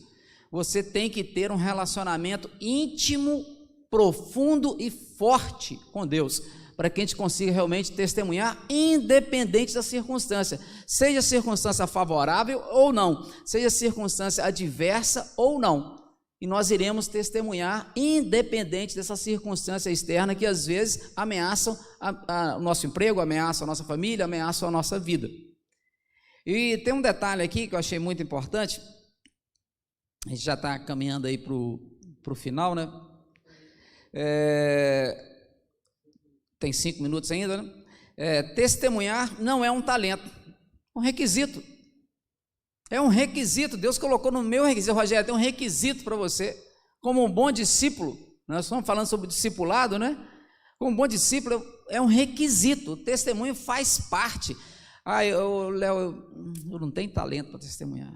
você tem que ter um relacionamento íntimo, profundo e forte com Deus, para que a gente consiga realmente testemunhar, independente da circunstância, seja circunstância favorável ou não, seja circunstância adversa ou não. E nós iremos testemunhar independente dessa circunstância externa que às vezes ameaçam o nosso emprego, ameaçam a nossa família, ameaçam a nossa vida. E tem um detalhe aqui que eu achei muito importante, a gente já está caminhando aí para o final, né? Tem 5 minutos ainda, né? Testemunhar não é um talento, é um requisito. É um requisito, Deus colocou no meu requisito. Rogério, tem um requisito para você, como um bom discípulo, nós estamos falando sobre discipulado, né? Como um bom discípulo, é um requisito, o testemunho faz parte. Léo, eu não tenho talento para testemunhar.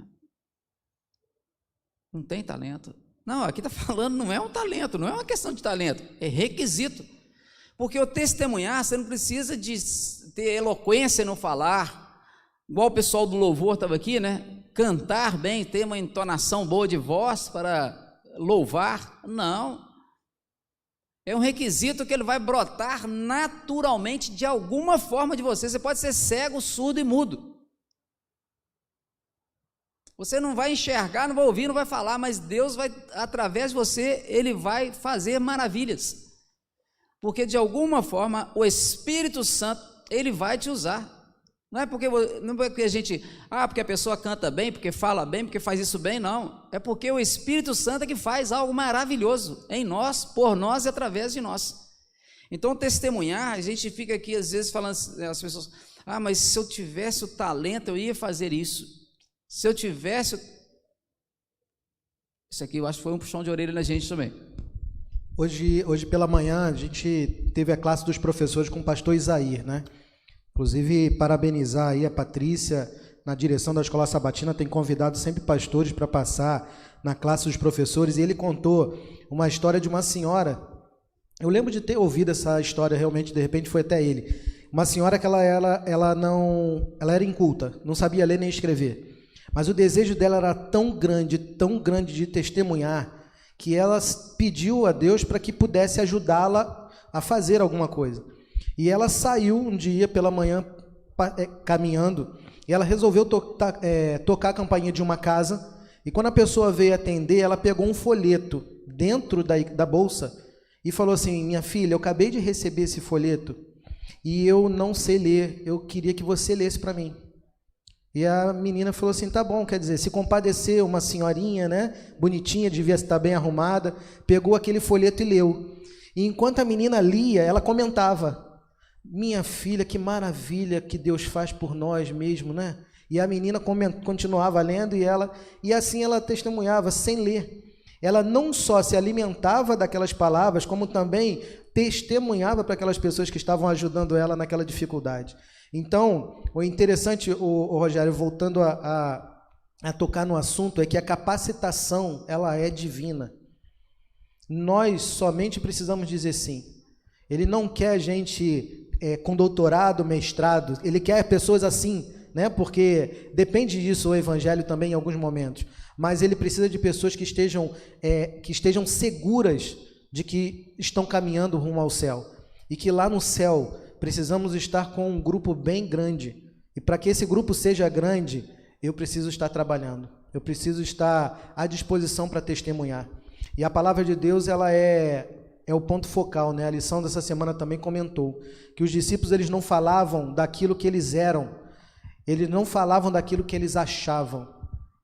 Não tem talento. Não, aqui está falando, não é um talento, não é uma questão de talento, é requisito. Porque o testemunhar, você não precisa de ter eloquência no falar, igual o pessoal do louvor estava aqui, né? Cantar bem, ter uma entonação boa de voz para louvar, não. É um requisito que ele vai brotar naturalmente de alguma forma de você. Você pode ser cego, surdo e mudo. Você não vai enxergar, não vai ouvir, não vai falar, mas Deus vai, através de você, Ele vai fazer maravilhas. Porque de alguma forma o Espírito Santo, Ele vai te usar. Não é porque a gente, porque a pessoa canta bem, porque fala bem, porque faz isso bem, não. É porque o Espírito Santo é que faz algo maravilhoso em nós, por nós e através de nós. Então, testemunhar, a gente fica aqui às vezes falando, as pessoas, mas se eu tivesse o talento, eu ia fazer isso. Se eu tivesse... Isso aqui eu acho que foi um puxão de orelha na gente também. Hoje pela manhã, a gente teve a classe dos professores com o pastor Isair, né? Inclusive, parabenizar aí a Patrícia, na direção da Escola Sabatina, tem convidado sempre pastores para passar na classe dos professores, e ele contou uma história de uma senhora, eu lembro de ter ouvido essa história, realmente, de repente foi até ele, uma senhora que ela era inculta, não sabia ler nem escrever, mas o desejo dela era tão grande de testemunhar, que ela pediu a Deus para que pudesse ajudá-la a fazer alguma coisa. E ela saiu um dia pela manhã caminhando e ela resolveu tocar a campainha de uma casa, e quando a pessoa veio atender, ela pegou um folheto dentro da bolsa e falou assim: minha filha, eu acabei de receber esse folheto e eu não sei ler, eu queria que você lesse para mim. E a menina falou assim: tá bom, quer dizer, se compadeceu, uma senhorinha, né, bonitinha, devia estar bem arrumada, pegou aquele folheto e leu. E enquanto a menina lia, ela comentava: minha filha, que maravilha que Deus faz por nós mesmo, né? E a menina continuava lendo e assim ela testemunhava sem ler. Ela não só se alimentava daquelas palavras, como também testemunhava para aquelas pessoas que estavam ajudando ela naquela dificuldade. Então, o interessante, o Rogério, voltando a tocar no assunto, é que a capacitação, ela é divina. Nós somente precisamos dizer sim. Ele não quer gente com doutorado, mestrado, ele quer pessoas assim, né? Porque depende disso o evangelho também em alguns momentos, mas ele precisa de pessoas que estejam seguras de que estão caminhando rumo ao céu, e que lá no céu precisamos estar com um grupo bem grande, e para que esse grupo seja grande, eu preciso estar trabalhando, eu preciso estar à disposição para testemunhar. E a palavra de Deus, ela é o ponto focal, né? A lição dessa semana também comentou que os discípulos, eles não falavam daquilo que eles eram, eles não falavam daquilo que eles achavam,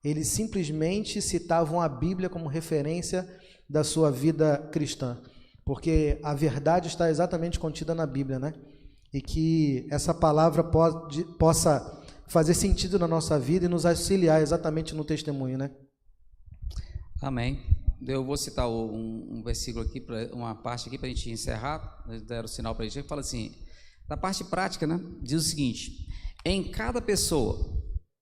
eles simplesmente citavam a Bíblia como referência da sua vida cristã, porque a verdade está exatamente contida na Bíblia, né? E que essa palavra possa fazer sentido na nossa vida e nos auxiliar exatamente no testemunho, né? Amém. Eu vou citar um versículo aqui, uma parte aqui para a gente encerrar, deram o sinal para a gente, que fala assim, da parte prática, né? Diz o seguinte, em cada pessoa,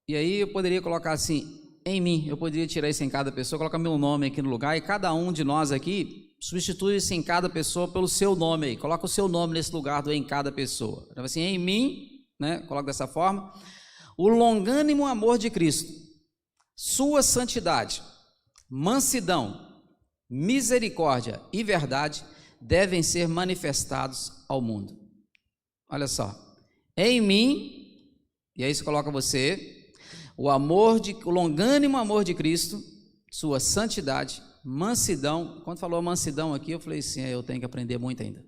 e aí eu poderia colocar assim, em mim, eu poderia tirar isso em cada pessoa, colocar meu nome aqui no lugar, e cada um de nós aqui, substitui isso em cada pessoa pelo seu nome aí, coloca o seu nome nesse lugar do em cada pessoa. Então assim, em mim, né? Coloca dessa forma, o longânimo amor de Cristo, sua santidade, mansidão, misericórdia e verdade devem ser manifestados ao mundo. Olha só, em mim, e aí você coloca você, o longânimo amor de Cristo, sua santidade, mansidão. Quando falou mansidão aqui, eu falei assim, eu tenho que aprender muito ainda.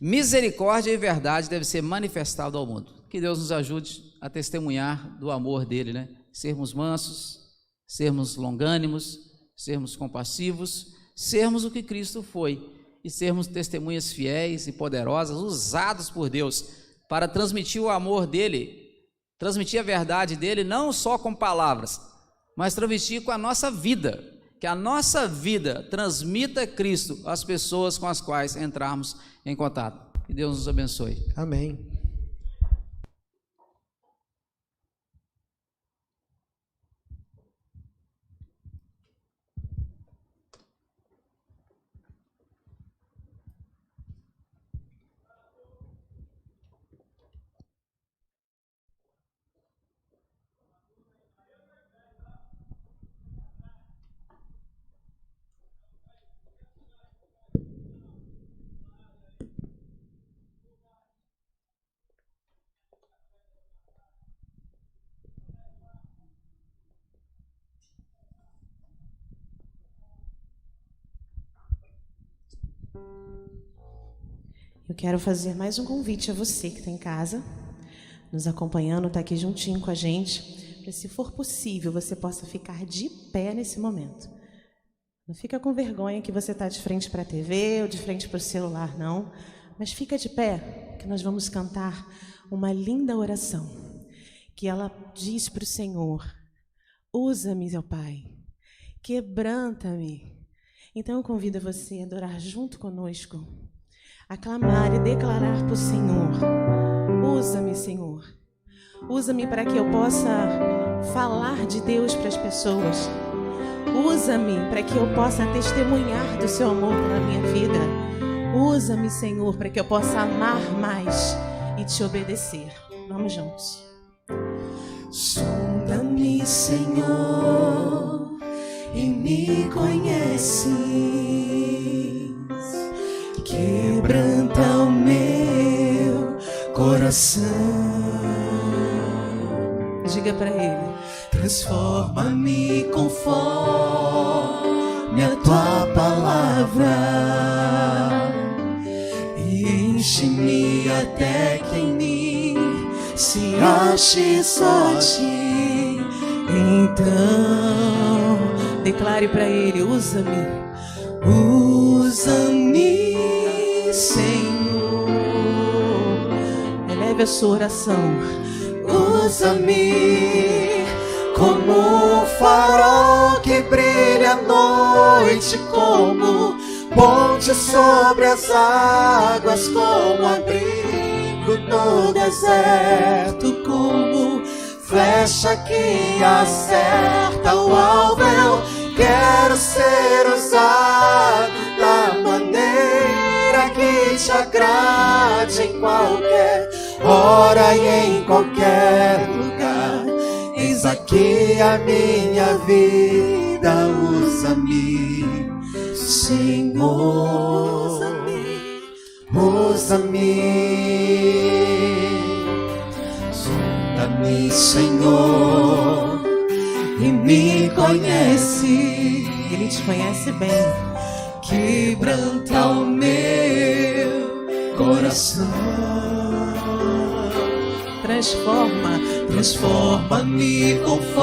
Misericórdia e verdade devem ser manifestados ao mundo. Que Deus nos ajude a testemunhar do amor dele, né? Sermos mansos, sermos longânimos, sermos compassivos, sermos o que Cristo foi e sermos testemunhas fiéis e poderosas, usados por Deus para transmitir o amor dele, transmitir a verdade dele, não só com palavras, mas transmitir com a nossa vida, que a nossa vida transmita Cristo às pessoas com as quais entrarmos em contato. Que Deus nos abençoe. Amém. Eu quero fazer mais um convite a você que está em casa, nos acompanhando, está aqui juntinho com a gente, para, se for possível, você possa ficar de pé nesse momento. Não fica com vergonha que você está de frente para a TV ou de frente para o celular, não. Mas fica de pé, que nós vamos cantar uma linda oração, que ela diz para o Senhor, usa-me, meu Pai, quebranta-me. Então eu convido você a adorar junto conosco, aclamar e declarar para o Senhor, usa-me, Senhor, usa-me para que eu possa falar de Deus para as pessoas, usa-me para que eu possa testemunhar do seu amor pela minha vida, usa-me, Senhor, para que eu possa amar mais e te obedecer. Vamos juntos. Sonda-me, Senhor, e me conheces, quebranta o meu coração. Diga para Ele. Transforma-me conforme a tua palavra e enche-me até que em mim se ache só ti. Então, declare para Ele, usa-me. Usa-me, Senhor. Eleve a sua oração. Usa-me como um farol que brilha à noite, como ponte sobre as águas, como abrigo no deserto, como flecha que acerta o alvo. Eu quero ser usado da maneira que te agrade, em qualquer hora e em qualquer lugar. Eis aqui a minha vida, usa-me, Senhor, usa-me. Sonda-me, Senhor, e me conhece. Ele te conhece bem. Quebranta o meu coração. transforma-me conforme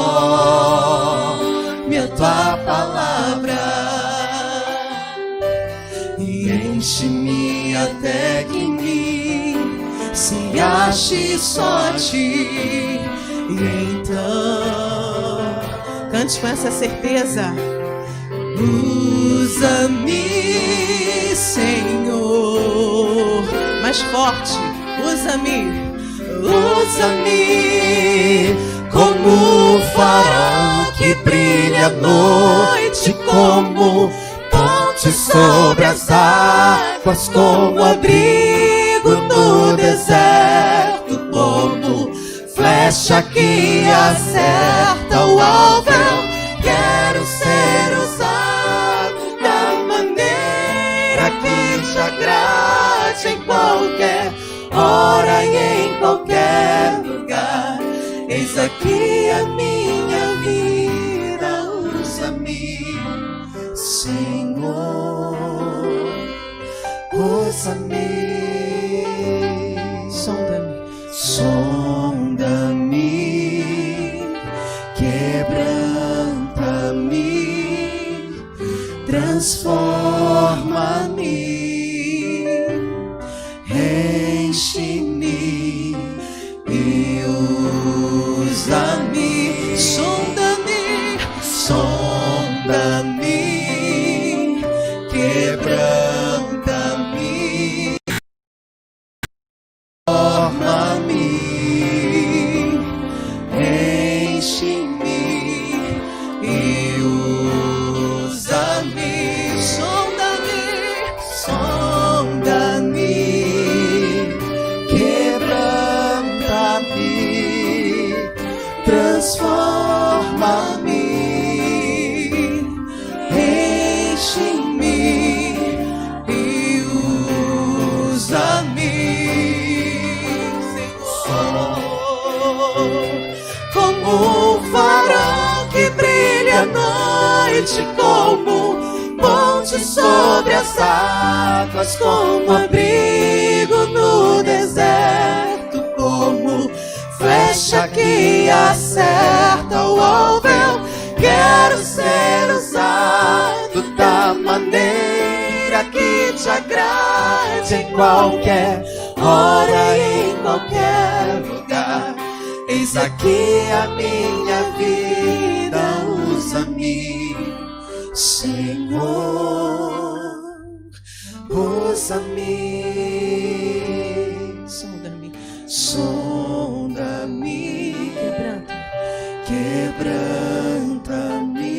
a tua palavra e enche-me até que em mim se ache só a ti. E então Cante com essa certeza. usa-me, Senhor, Mais forte. Usa-me. usa-me como o farol que brilha à noite, como ponte sobre as águas, como abrigo no deserto, como flecha que acerta o alvo. Eu quero ser usado da maneira que te agrade, em qualquer hora e em qualquer lugar. Eis aqui a minha vida, usa-me, Senhor, usa-me. Sonda-me. Sonda-me, quebranta-me, transforma-me, enche-me e usa-me. Sonda-me, sonda-me, quebranta-me, forma-me, enche-me e usa-me. Sonda-me, sonda-me, quebranta-me, transforma-me, enche-me e usa-me. Como um farol que brilha à noite, como ponte sobre as águas, como abrigo no deserto, como flecha que acerta o alvo. Eu quero ser usado da maneira que te agrade, em qualquer hora e em qualquer lugar. Eis aqui a minha vida, usa-me, Senhor, usa-me. Sonda-me. Sonda-me, Quebranta. quebranta-me,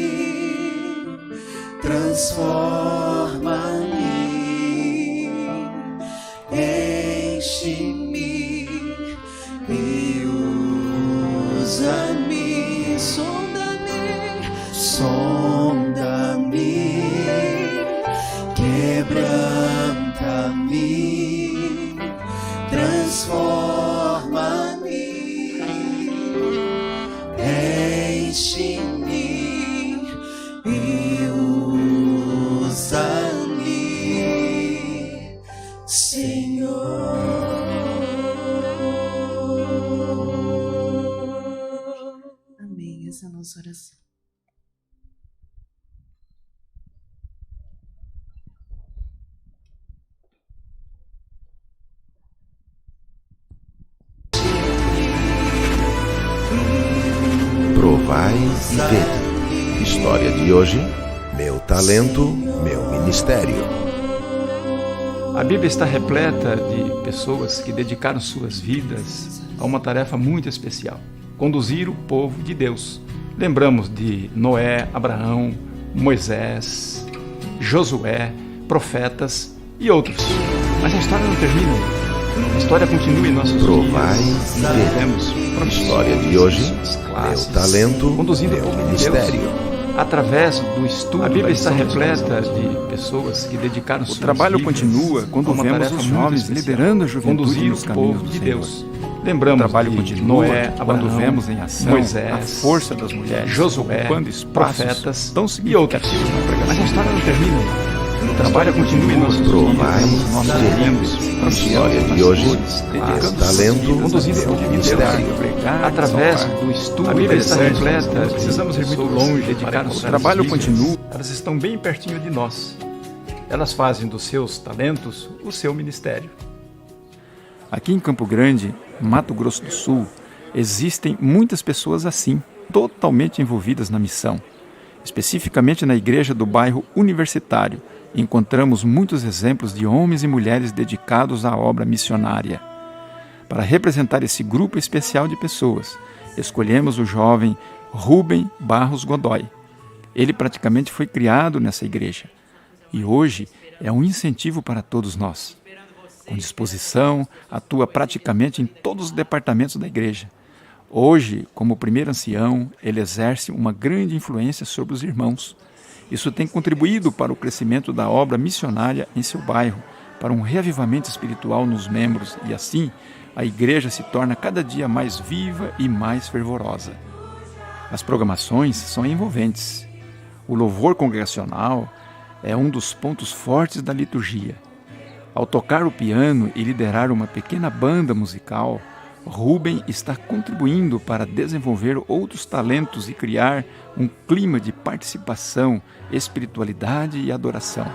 transforma-me, enche-me e usa-me. Sonda-me, sonda-me, quebranta-me, transforma-me, enche-me e usa-me, Senhor. Amém. Essa é a nossa oração. Provai e vede. História de hoje: meu talento, meu ministério. A Bíblia está repleta de pessoas que dedicaram suas vidas a uma tarefa muito especial: conduzir o povo de Deus. Lembramos de Noé, Abraão, Moisés, Josué, profetas e outros. Mas a história não termina aí. A história continua em nossos Provai dias. e vede. Vemos História de hoje: classes, meu talento, conduzindo o meu povo de ministério. Deus. Através do estudo, a Bíblia está repleta de pessoas que dedicaram suas vidas. O trabalho continua quando vemos os jovens liderando a juventude conduzir nos caminhos do Senhor. Deus. Lembramos o trabalho continua Noé, Abraão, quando vemos em ação Moisés, a força das mulheres, Josué, profetas e outros. Mas a história não termina aí. O trabalho continua em nossos Provai, dias, nós queremos a história de hoje, mais talento, conduzindo o ministério através do estudo. A Bíblia está repleta, precisamos ir muito longe, dedicar o trabalho continua. Elas estão bem pertinho de nós. Elas fazem dos seus talentos o seu ministério. Aqui em Campo Grande, Mato Grosso do Sul, existem muitas pessoas assim, totalmente envolvidas na missão. Especificamente na igreja do bairro Universitário, encontramos muitos exemplos de homens e mulheres dedicados à obra missionária. Para representar esse grupo especial de pessoas, escolhemos o jovem Rubem Barros Godoy. Ele praticamente foi criado nessa igreja e hoje é um incentivo para todos nós. Com disposição, atua praticamente em todos os departamentos da igreja. Hoje, como primeiro ancião, ele exerce uma grande influência sobre os irmãos. Isso tem contribuído para o crescimento da obra missionária em seu bairro, para um reavivamento espiritual nos membros e assim a igreja se torna cada dia mais viva e mais fervorosa. As programações são envolventes. O louvor congregacional é um dos pontos fortes da liturgia. Ao tocar o piano e liderar uma pequena banda musical, Rubem está contribuindo para desenvolver outros talentos e criar um clima de participação, espiritualidade e adoração.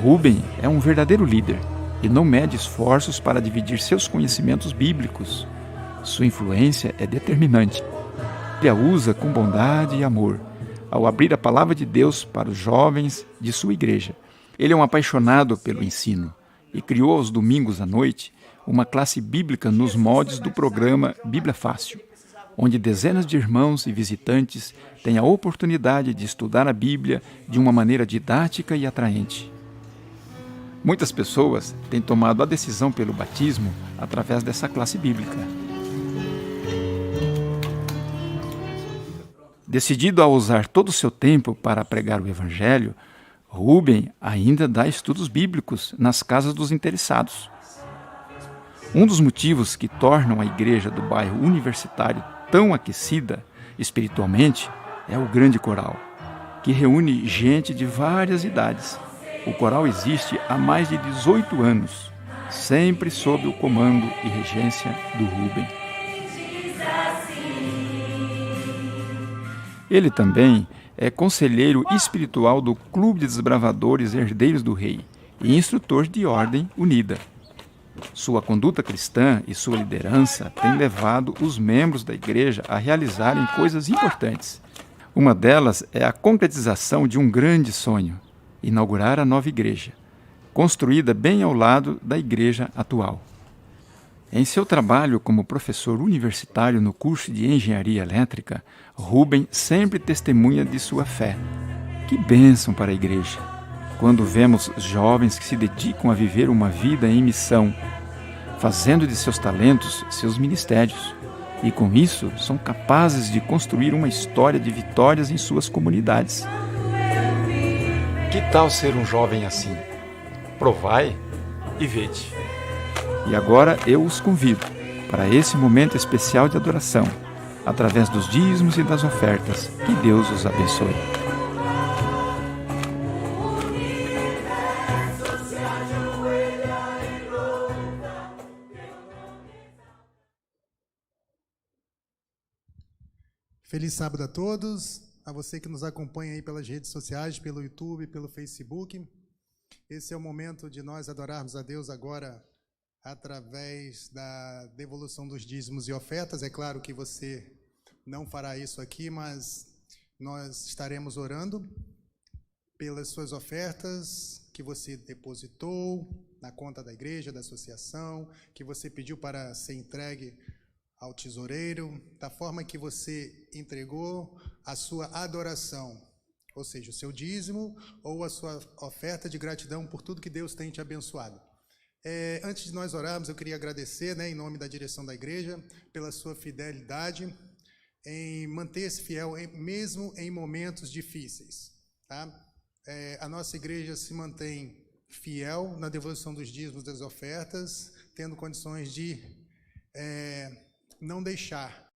Rubem é um verdadeiro líder e não mede esforços para dividir seus conhecimentos bíblicos. Sua influência é determinante. Ele a usa com bondade e amor, ao abrir a palavra de Deus para os jovens de sua igreja. Ele é um apaixonado pelo ensino e criou aos domingos à noite uma classe bíblica nos moldes do programa Bíblia Fácil, onde dezenas de irmãos e visitantes têm a oportunidade de estudar a Bíblia de uma maneira didática e atraente. Muitas pessoas têm tomado a decisão pelo batismo através dessa classe bíblica. Decidido a usar todo o seu tempo para pregar o Evangelho, Rubem ainda dá estudos bíblicos nas casas dos interessados. Um dos motivos que tornam a igreja do bairro Universitário tão aquecida espiritualmente é o grande coral, que reúne gente de várias idades. O coral existe há mais de 18 anos, sempre sob o comando e regência do Rubem. Ele também é conselheiro espiritual do Clube de Desbravadores Herdeiros do Rei e instrutor de Ordem Unida. Sua conduta cristã e sua liderança têm levado os membros da igreja a realizarem coisas importantes. Uma delas é a concretização de um grande sonho: inaugurar a nova igreja, construída bem ao lado da igreja atual. Em seu trabalho como professor universitário no curso de Engenharia Elétrica, Rubem sempre testemunha de sua fé. Que bênção para a igreja, quando vemos jovens que se dedicam a viver uma vida em missão, fazendo de seus talentos seus ministérios, e com isso são capazes de construir uma história de vitórias em suas comunidades. Que tal ser um jovem assim? Provai e vede. E agora eu os convido para esse momento especial de adoração, através dos dízimos e das ofertas. Que Deus os abençoe. Feliz sábado a todos, a você que nos acompanha aí pelas redes sociais, pelo YouTube, pelo Facebook. Esse é o momento de nós adorarmos a Deus agora através da devolução dos dízimos e ofertas. É claro que você não fará isso aqui, mas nós estaremos orando pelas suas ofertas que você depositou na conta da igreja, da associação, que você pediu para ser entregue ao tesoureiro, da forma que você entregou a sua adoração, ou seja, o seu dízimo ou a sua oferta de gratidão por tudo que Deus tem te abençoado. Antes de nós orarmos, eu queria agradecer, em nome da direção da igreja, pela sua fidelidade em manter-se fiel, mesmo em momentos difíceis. Tá? A nossa igreja se mantém fiel na devolução dos dízimos das ofertas, tendo condições de não deixar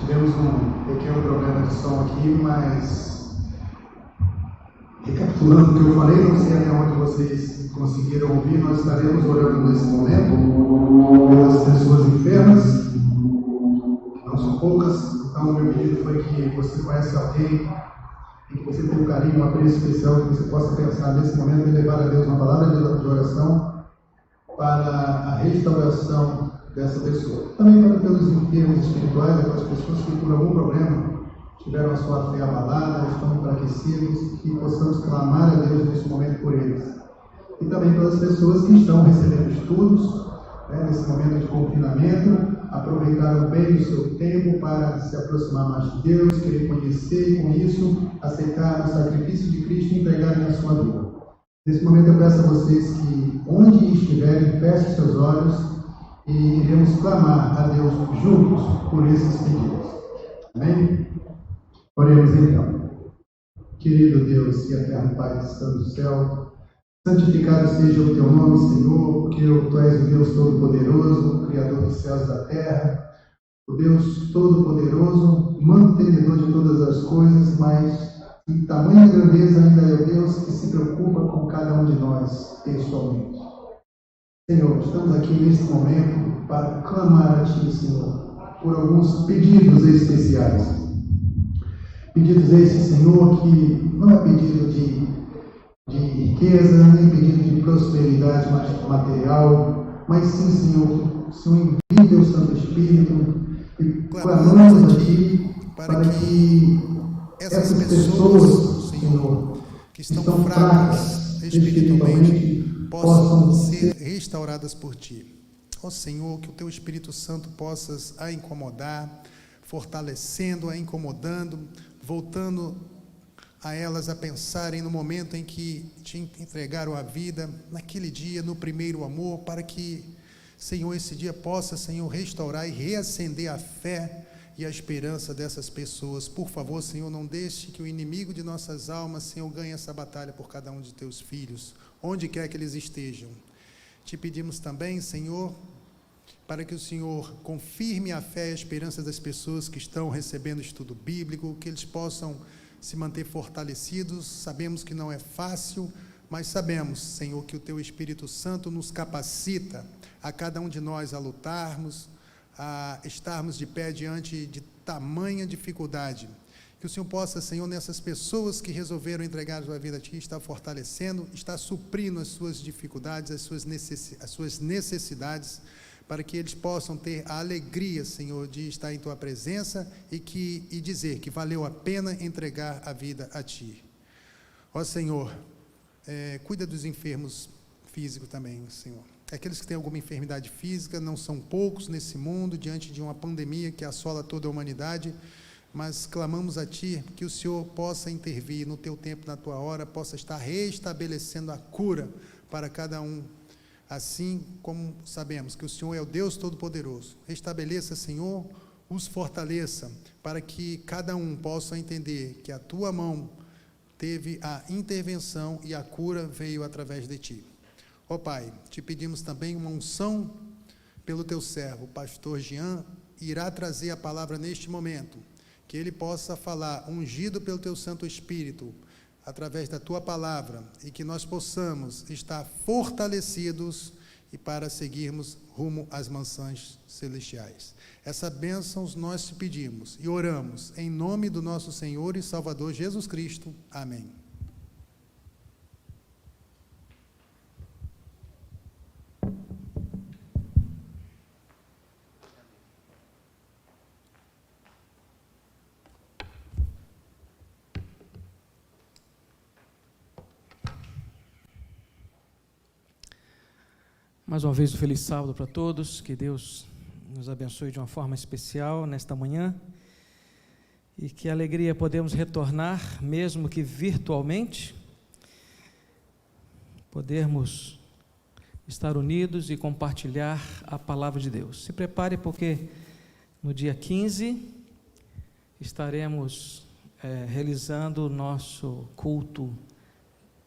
Tivemos um pequeno problema de som aqui, mas recapitulando o que eu falei, não sei até onde vocês conseguiram ouvir, nós estaremos orando nesse momento pelas pessoas enfermas, não são poucas. Então, o meu pedido foi que você conhece alguém e que você tem um carinho, um apreço especial, que você possa pensar nesse momento e levar a Deus uma palavra de oração para a restauração dessa pessoa. Também para pelos enfermos espirituais, aquelas pessoas que por algum problema tiveram a sua fé abalada, estão enfraquecidos, que possamos clamar a Deus nesse momento por eles. E também pelas pessoas que estão recebendo estudos, nesse momento de confinamento, aproveitaram bem o seu tempo para se aproximar mais de Deus, querer conhecer e com isso aceitar o sacrifício de Cristo e entregarem a sua vida. Nesse momento eu peço a vocês que, onde estiverem, fechem seus olhos e iremos clamar a Deus juntos por esses pedidos. Amém? Oremos então. Querido Deus e eterno Pai que está no céu, santificado seja o teu nome, Senhor, porque tu és o Deus Todo-Poderoso, Criador dos céus e da terra, o Deus Todo-Poderoso, mantenedor de todas as coisas, mas em tamanha grandeza ainda é o Deus que se preocupa com cada um de nós pessoalmente. Senhor, estamos aqui neste momento para clamar a Ti, Senhor, por alguns pedidos especiais. Pedidos esses, Senhor, que não é pedido de riqueza, nem pedido de prosperidade material, mas sim, Senhor, o Senhor envia o Teu Santo Espírito e clamamos a Ti para que essas pessoas, Senhor, que estão fracas espiritualmente, possam ser restauradas por Ti. Ó Senhor, que o Teu Espírito Santo possas a incomodar, fortalecendo, a incomodando, voltando a elas a pensarem no momento em que Te entregaram a vida, naquele dia, no primeiro amor, para que, Senhor, esse dia possa, Senhor, restaurar e reacender a fé e a esperança dessas pessoas. Por favor, Senhor, não deixe que o inimigo de nossas almas, Senhor, ganhe essa batalha por cada um de Teus filhos, onde quer que eles estejam. Te pedimos também, Senhor, para que o Senhor confirme a fé e a esperança das pessoas que estão recebendo estudo bíblico, que eles possam se manter fortalecidos. Sabemos que não é fácil, mas sabemos, Senhor, que o Teu Espírito Santo nos capacita a cada um de nós a lutarmos, a estarmos de pé diante de tamanha dificuldade. Que o Senhor possa, Senhor, nessas pessoas que resolveram entregar a sua vida a Ti, estar fortalecendo, estar suprindo as suas dificuldades, as suas necessidades, para que eles possam ter a alegria, Senhor, de estar em Tua presença e dizer que valeu a pena entregar a vida a Ti. Ó Senhor, cuida dos enfermos físicos também, Senhor. Aqueles que têm alguma enfermidade física, não são poucos nesse mundo, diante de uma pandemia que assola toda a humanidade, mas clamamos a Ti que o Senhor possa intervir no Teu tempo, na Tua hora, possa estar restabelecendo a cura para cada um. Assim como sabemos que o Senhor é o Deus Todo-Poderoso, restabeleça, Senhor, os fortaleça, para que cada um possa entender que a Tua mão teve a intervenção e a cura veio através de Ti. Ó Pai, Te pedimos também uma unção pelo Teu servo, o pastor Jean, irá trazer a palavra neste momento, que ele possa falar, ungido pelo Teu Santo Espírito, através da Tua palavra, e que nós possamos estar fortalecidos e para seguirmos rumo às mansões celestiais. Essas bênçãos nós te pedimos e oramos em nome do nosso Senhor e Salvador Jesus Cristo. Amém. Mais uma vez, um feliz sábado para todos, que Deus nos abençoe de uma forma especial nesta manhã, e que alegria podemos retornar, mesmo que virtualmente, podermos estar unidos e compartilhar a palavra de Deus. Se prepare, porque no dia 15 estaremos realizando o nosso culto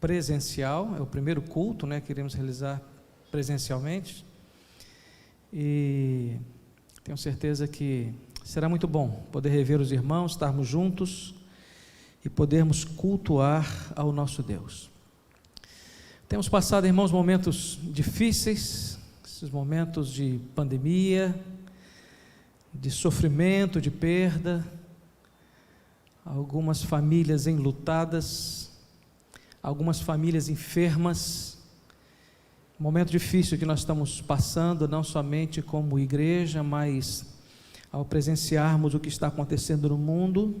presencial, é o primeiro culto, que iremos realizar presencialmente, e tenho certeza que Será muito bom poder rever os irmãos, estarmos juntos e podermos cultuar ao nosso Deus. Temos passado, irmãos, momentos difíceis, esses momentos de pandemia, de sofrimento, de perda, algumas famílias enlutadas, algumas famílias enfermas. Momento difícil que nós estamos passando, não somente como igreja, mas ao presenciarmos o que está acontecendo no mundo.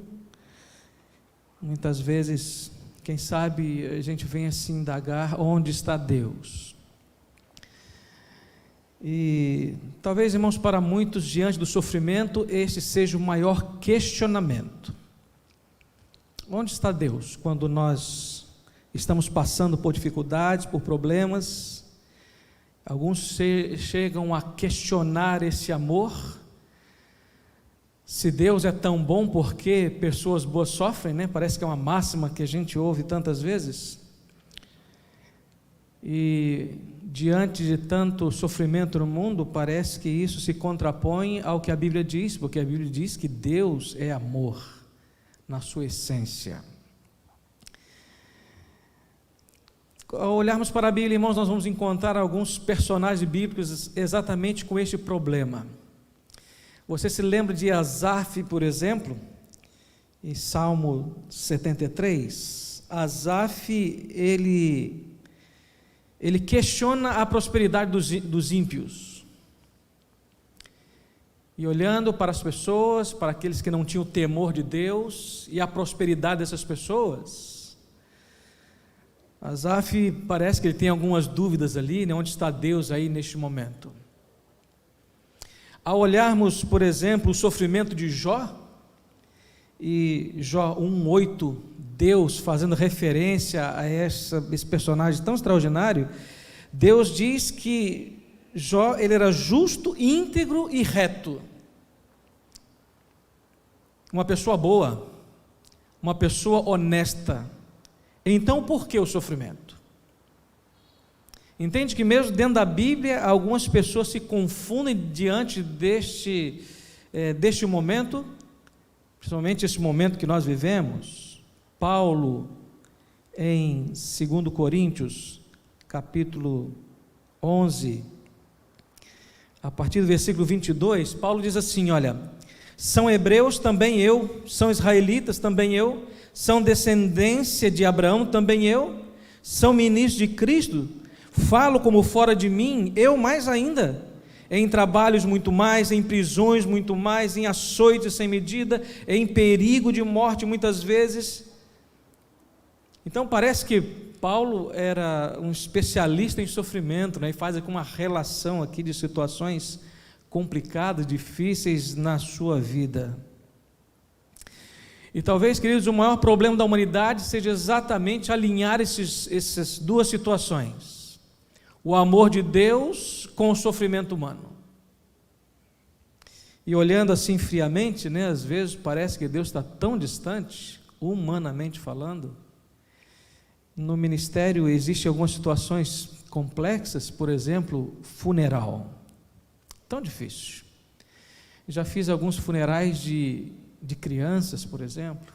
Muitas vezes, quem sabe, a gente vem se indagar onde está Deus. E talvez, irmãos, para muitos, diante do sofrimento, este seja o maior questionamento. Onde está Deus quando nós estamos passando por dificuldades, por problemas? Alguns chegam a questionar esse amor. Se Deus é tão bom, por que pessoas boas sofrem, né? Parece que é uma máxima que a gente ouve tantas vezes. E diante de tanto sofrimento no mundo, parece que isso se contrapõe ao que a Bíblia diz, porque a Bíblia diz que Deus é amor na sua essência. Ao olharmos para a Bíblia, irmãos, nós vamos encontrar alguns personagens bíblicos exatamente com este problema. Você se lembra de Asaf, por exemplo, em Salmo 73? Asaf, ele questiona a prosperidade dos ímpios. E olhando para as pessoas, para aqueles que não tinham o temor de Deus e a prosperidade dessas pessoas, Asaf parece que ele tem algumas dúvidas ali, né? Onde está Deus aí neste momento? Ao olharmos, por exemplo, o sofrimento de Jó, e Jó 1:8, Deus fazendo referência a esse personagem tão extraordinário, Deus diz que Jó, ele era justo, íntegro e reto. Uma pessoa boa, uma pessoa honesta. Então, por que o sofrimento? Entende que mesmo dentro da Bíblia, algumas pessoas se confundem diante deste momento, principalmente esse momento que nós vivemos. Paulo, em 2 Coríntios, capítulo 11, a partir do versículo 22, Paulo diz assim, olha, são hebreus também eu, são israelitas também eu, são descendência de Abraão também eu, são ministros de Cristo, falo como fora de mim, eu mais ainda, em trabalhos muito mais, em prisões muito mais, em açoites sem medida, em perigo de morte muitas vezes. Então parece que Paulo era um especialista em sofrimento, né? E faz aqui uma relação aqui de situações complicadas, difíceis na sua vida. E talvez, queridos, o maior problema da humanidade seja exatamente alinhar essas duas situações. O amor de Deus com o sofrimento humano. E olhando assim friamente, né, às vezes parece que Deus está tão distante, humanamente falando. No ministério existem algumas situações complexas, por exemplo, funeral. Tão difícil. Já fiz alguns funerais de crianças, por exemplo.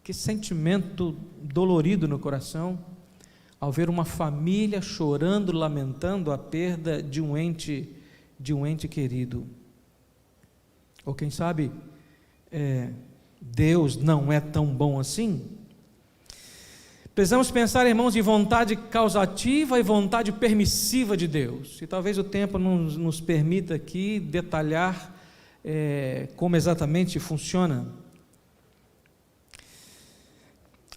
Que sentimento dolorido no coração ao ver uma família chorando, lamentando a perda de um ente querido. Ou quem sabe, Deus não é tão bom assim? Precisamos pensar, irmãos, em vontade causativa e vontade permissiva de Deus. E talvez o tempo nos permita aqui detalhar como exatamente funciona.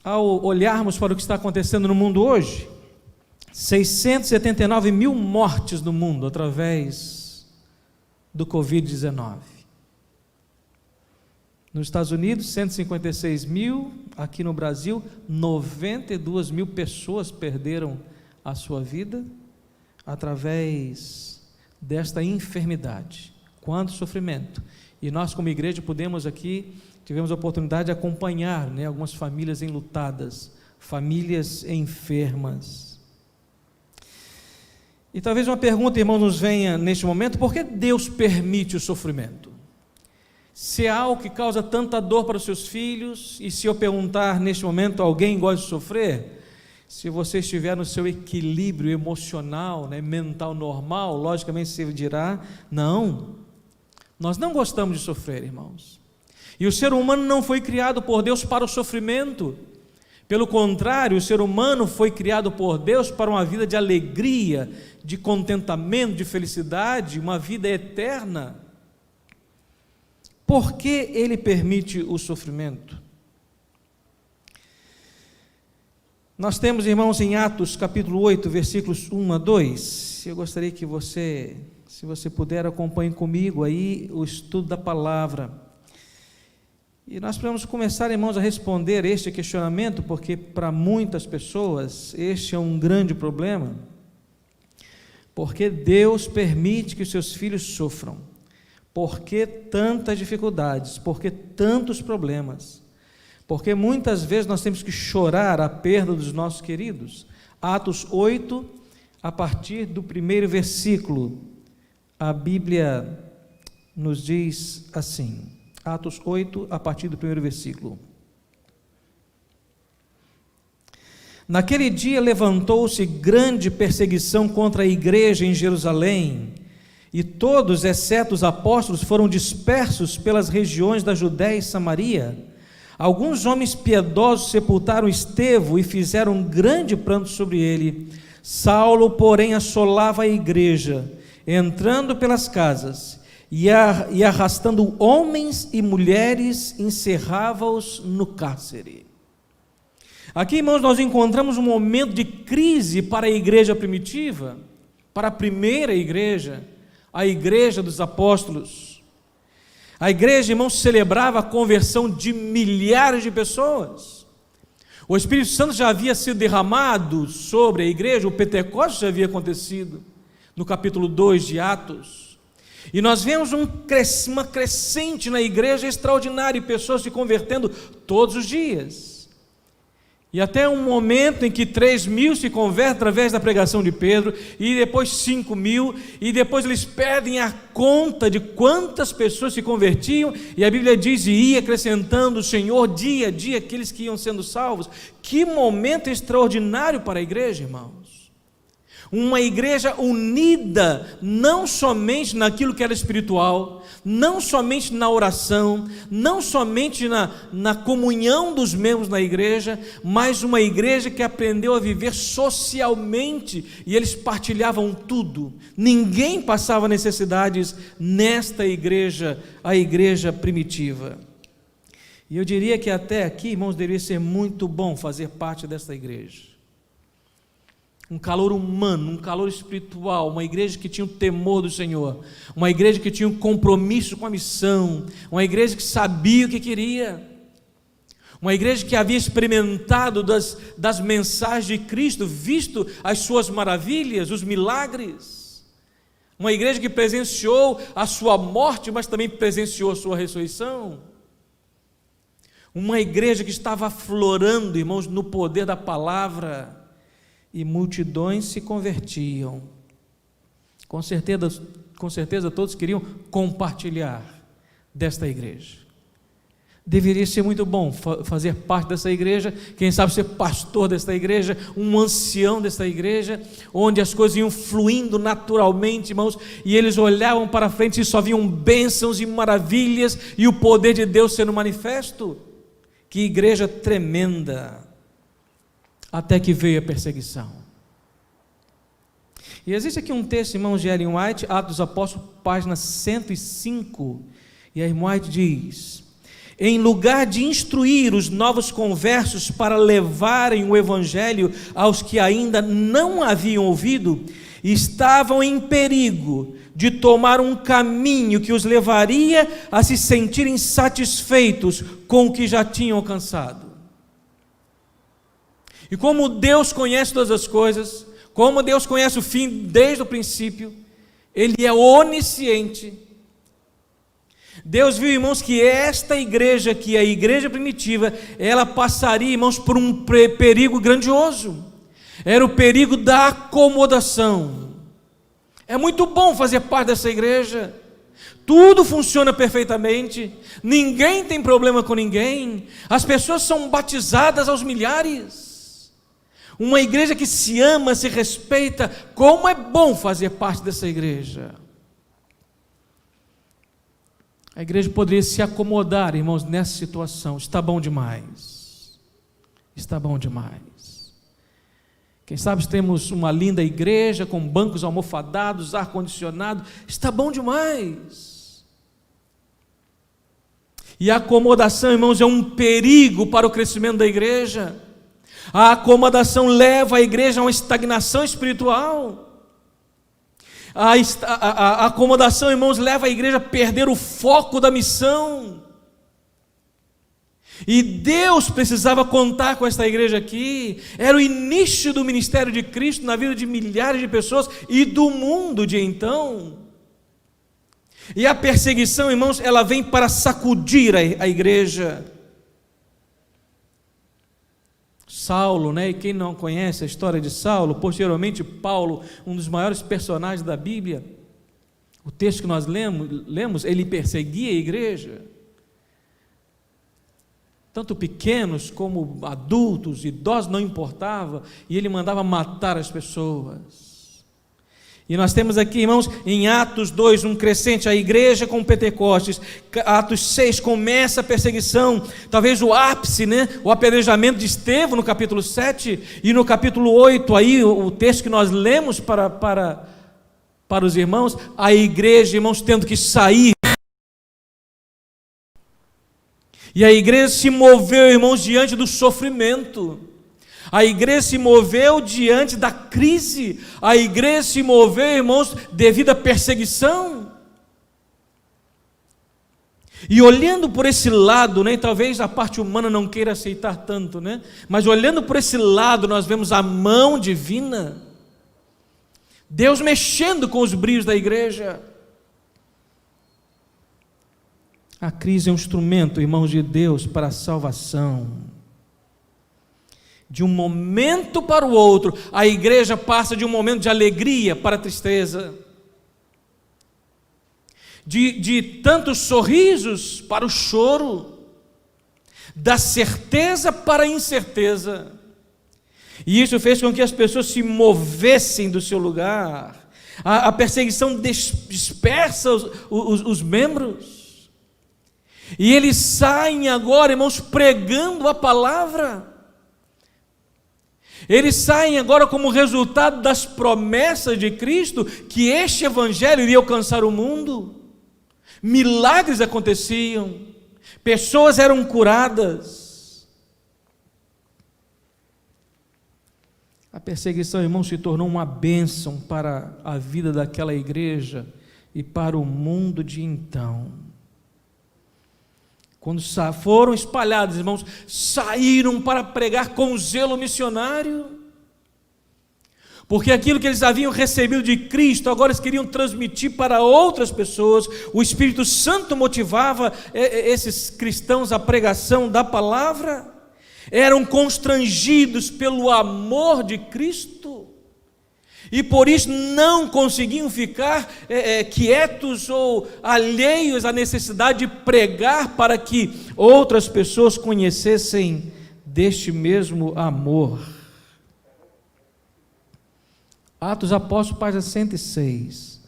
Ao olharmos para o que está acontecendo no mundo hoje, 679 mil mortes no mundo através do Covid-19. Nos Estados Unidos, 156 mil, aqui no Brasil, 92 mil pessoas perderam a sua vida através desta enfermidade. Quanto sofrimento. E nós, como igreja, tivemos a oportunidade de acompanhar, né, algumas famílias enlutadas, famílias enfermas. E talvez uma pergunta, irmão, nos venha neste momento: por que Deus permite o sofrimento? Se há algo que causa tanta dor para os seus filhos, e se eu perguntar neste momento, alguém gosta de sofrer? Se você estiver no seu equilíbrio emocional, né, mental normal, logicamente você dirá, não, nós não gostamos de sofrer, irmãos. E o ser humano não foi criado por Deus para o sofrimento. Pelo contrário, o ser humano foi criado por Deus para uma vida de alegria, de contentamento, de felicidade, uma vida eterna. Por que Ele permite o sofrimento? Nós temos, irmãos, em Atos capítulo 8, versículos 1 a 2. Eu gostaria que você, se você puder, acompanhe comigo aí o estudo da palavra. E nós vamos começar, irmãos, a responder este questionamento, porque para muitas pessoas este é um grande problema. Porque Deus permite que os seus filhos sofram? Por que tantas dificuldades? Por que tantos problemas? Porque muitas vezes nós temos que chorar a perda dos nossos queridos. Atos 8, a partir do primeiro versículo, a Bíblia nos diz assim, Atos 8, a partir do primeiro versículo. Naquele dia levantou-se grande perseguição contra a igreja em Jerusalém, e todos, exceto os apóstolos, foram dispersos pelas regiões da Judéia e Samaria. Alguns homens piedosos sepultaram Estevão e fizeram um grande pranto sobre ele. Saulo, porém, assolava a igreja, entrando pelas casas e arrastando homens e mulheres, encerrava-os no cárcere. Aqui, irmãos, nós encontramos um momento de crise para a igreja primitiva, para a primeira igreja, a igreja dos apóstolos. A igreja, irmãos, celebrava a conversão de milhares de pessoas. O Espírito Santo já havia sido derramado sobre a igreja, o Pentecostes já havia acontecido, no capítulo 2 de Atos. E nós vemos uma crescente na igreja extraordinária, e pessoas se convertendo todos os dias. E até um momento em que 3.000 se convertem através da pregação de Pedro, e depois 5.000, e depois eles perdem a conta de quantas pessoas se convertiam, e a Bíblia diz, e ia acrescentando o Senhor dia a dia aqueles que iam sendo salvos. Que momento extraordinário para a igreja, irmãos. Uma igreja unida, não somente naquilo que era espiritual, não somente na oração, não somente na comunhão dos membros na igreja, mas uma igreja que aprendeu a viver socialmente, e eles partilhavam tudo. Ninguém passava necessidades nesta igreja, a igreja primitiva. E eu diria que até aqui, irmãos, deveria ser muito bom fazer parte desta igreja. Um calor humano, um calor espiritual, uma igreja que tinha o temor do Senhor, uma igreja que tinha um compromisso com a missão, uma igreja que sabia o que queria, uma igreja que havia experimentado das mensagens de Cristo, visto as suas maravilhas, os milagres, uma igreja que presenciou a sua morte, mas também presenciou a sua ressurreição, uma igreja que estava aflorando, irmãos, no poder da palavra, e multidões se convertiam. Com certeza todos queriam compartilhar desta igreja. Deveria ser muito bom fazer parte dessa igreja, quem sabe ser pastor desta igreja, um ancião desta igreja, onde as coisas iam fluindo naturalmente, irmãos, e eles olhavam para frente e só viam bênçãos e maravilhas, e o poder de Deus sendo manifesto. Que igreja tremenda! Até que veio a perseguição. E existe aqui um texto, irmãos, de Ellen White, Atos dos Apóstolos, página 105, e a irmã White diz: em lugar de instruir os novos conversos para levarem o evangelho aos que ainda não haviam ouvido, estavam em perigo de tomar um caminho que os levaria a se sentirem satisfeitos com o que já tinham alcançado. E como Deus conhece todas as coisas, como Deus conhece o fim desde o princípio, Ele é onisciente. Deus viu, irmãos, que esta igreja, que é a igreja primitiva, ela passaria, irmãos, por um perigo grandioso. Era o perigo da acomodação. É muito bom fazer parte dessa igreja. tudo funciona perfeitamente, ninguém tem problema com ninguém, as pessoas são batizadas aos milhares. Uma igreja que se ama, se respeita. Como é bom fazer parte dessa igreja. A igreja poderia se acomodar, irmãos, nessa situação. Está bom demais. Está bom demais. Quem sabe temos uma linda igreja com bancos almofadados, ar-condicionado. Está bom demais. E a acomodação, irmãos, é um perigo para o crescimento da igreja. A acomodação leva a igreja a uma estagnação espiritual. A acomodação, irmãos, leva a igreja a perder o foco da missão. E Deus precisava contar com esta igreja aqui. Era o início do ministério de Cristo na vida de milhares de pessoas e do mundo de então. E a perseguição, irmãos, ela vem para sacudir a igreja. Saulo, né? E quem não conhece a história de Saulo, posteriormente Paulo, um dos maiores personagens da Bíblia, o texto que nós lemos, ele perseguia a igreja, tanto pequenos como adultos, idosos, não importava, e ele mandava matar as pessoas. E nós temos aqui, irmãos, em Atos 2, um crescente, a igreja com Pentecostes. Atos 6 começa a perseguição, talvez o ápice, né? O apedrejamento de Estevão no capítulo 7, e no capítulo 8, aí, o texto que nós lemos para os irmãos, a igreja, irmãos, tendo que sair. E a igreja se moveu, irmãos, diante do sofrimento. A igreja se moveu diante da crise. A igreja se moveu, irmãos, devido à perseguição. E olhando por esse lado, né, talvez a parte humana não queira aceitar tanto, né? Mas olhando por esse lado, nós vemos a mão divina. Deus mexendo com os brilhos da igreja. A crise é um instrumento, irmãos, de Deus para a salvação. De um momento para o outro, a igreja passa de um momento de alegria para a tristeza, de tantos sorrisos para o choro, da certeza para a incerteza. E isso fez com que as pessoas se movessem do seu lugar. A perseguição dispersa os membros, e eles saem agora, irmãos, pregando a palavra. Eles saem agora como resultado das promessas de Cristo, que este evangelho iria alcançar o mundo. Milagres aconteciam, pessoas eram curadas. A perseguição, irmão, se tornou uma bênção para a vida daquela igreja e para o mundo de então. Quando foram espalhados, irmãos, saíram para pregar com zelo missionário, porque aquilo que eles haviam recebido de Cristo, agora eles queriam transmitir para outras pessoas. O Espírito Santo motivava esses cristãos à pregação da palavra, eram constrangidos pelo amor de Cristo, e por isso não conseguiam ficar quietos ou alheios à necessidade de pregar para que outras pessoas conhecessem deste mesmo amor. Atos Apóstolos, página 106,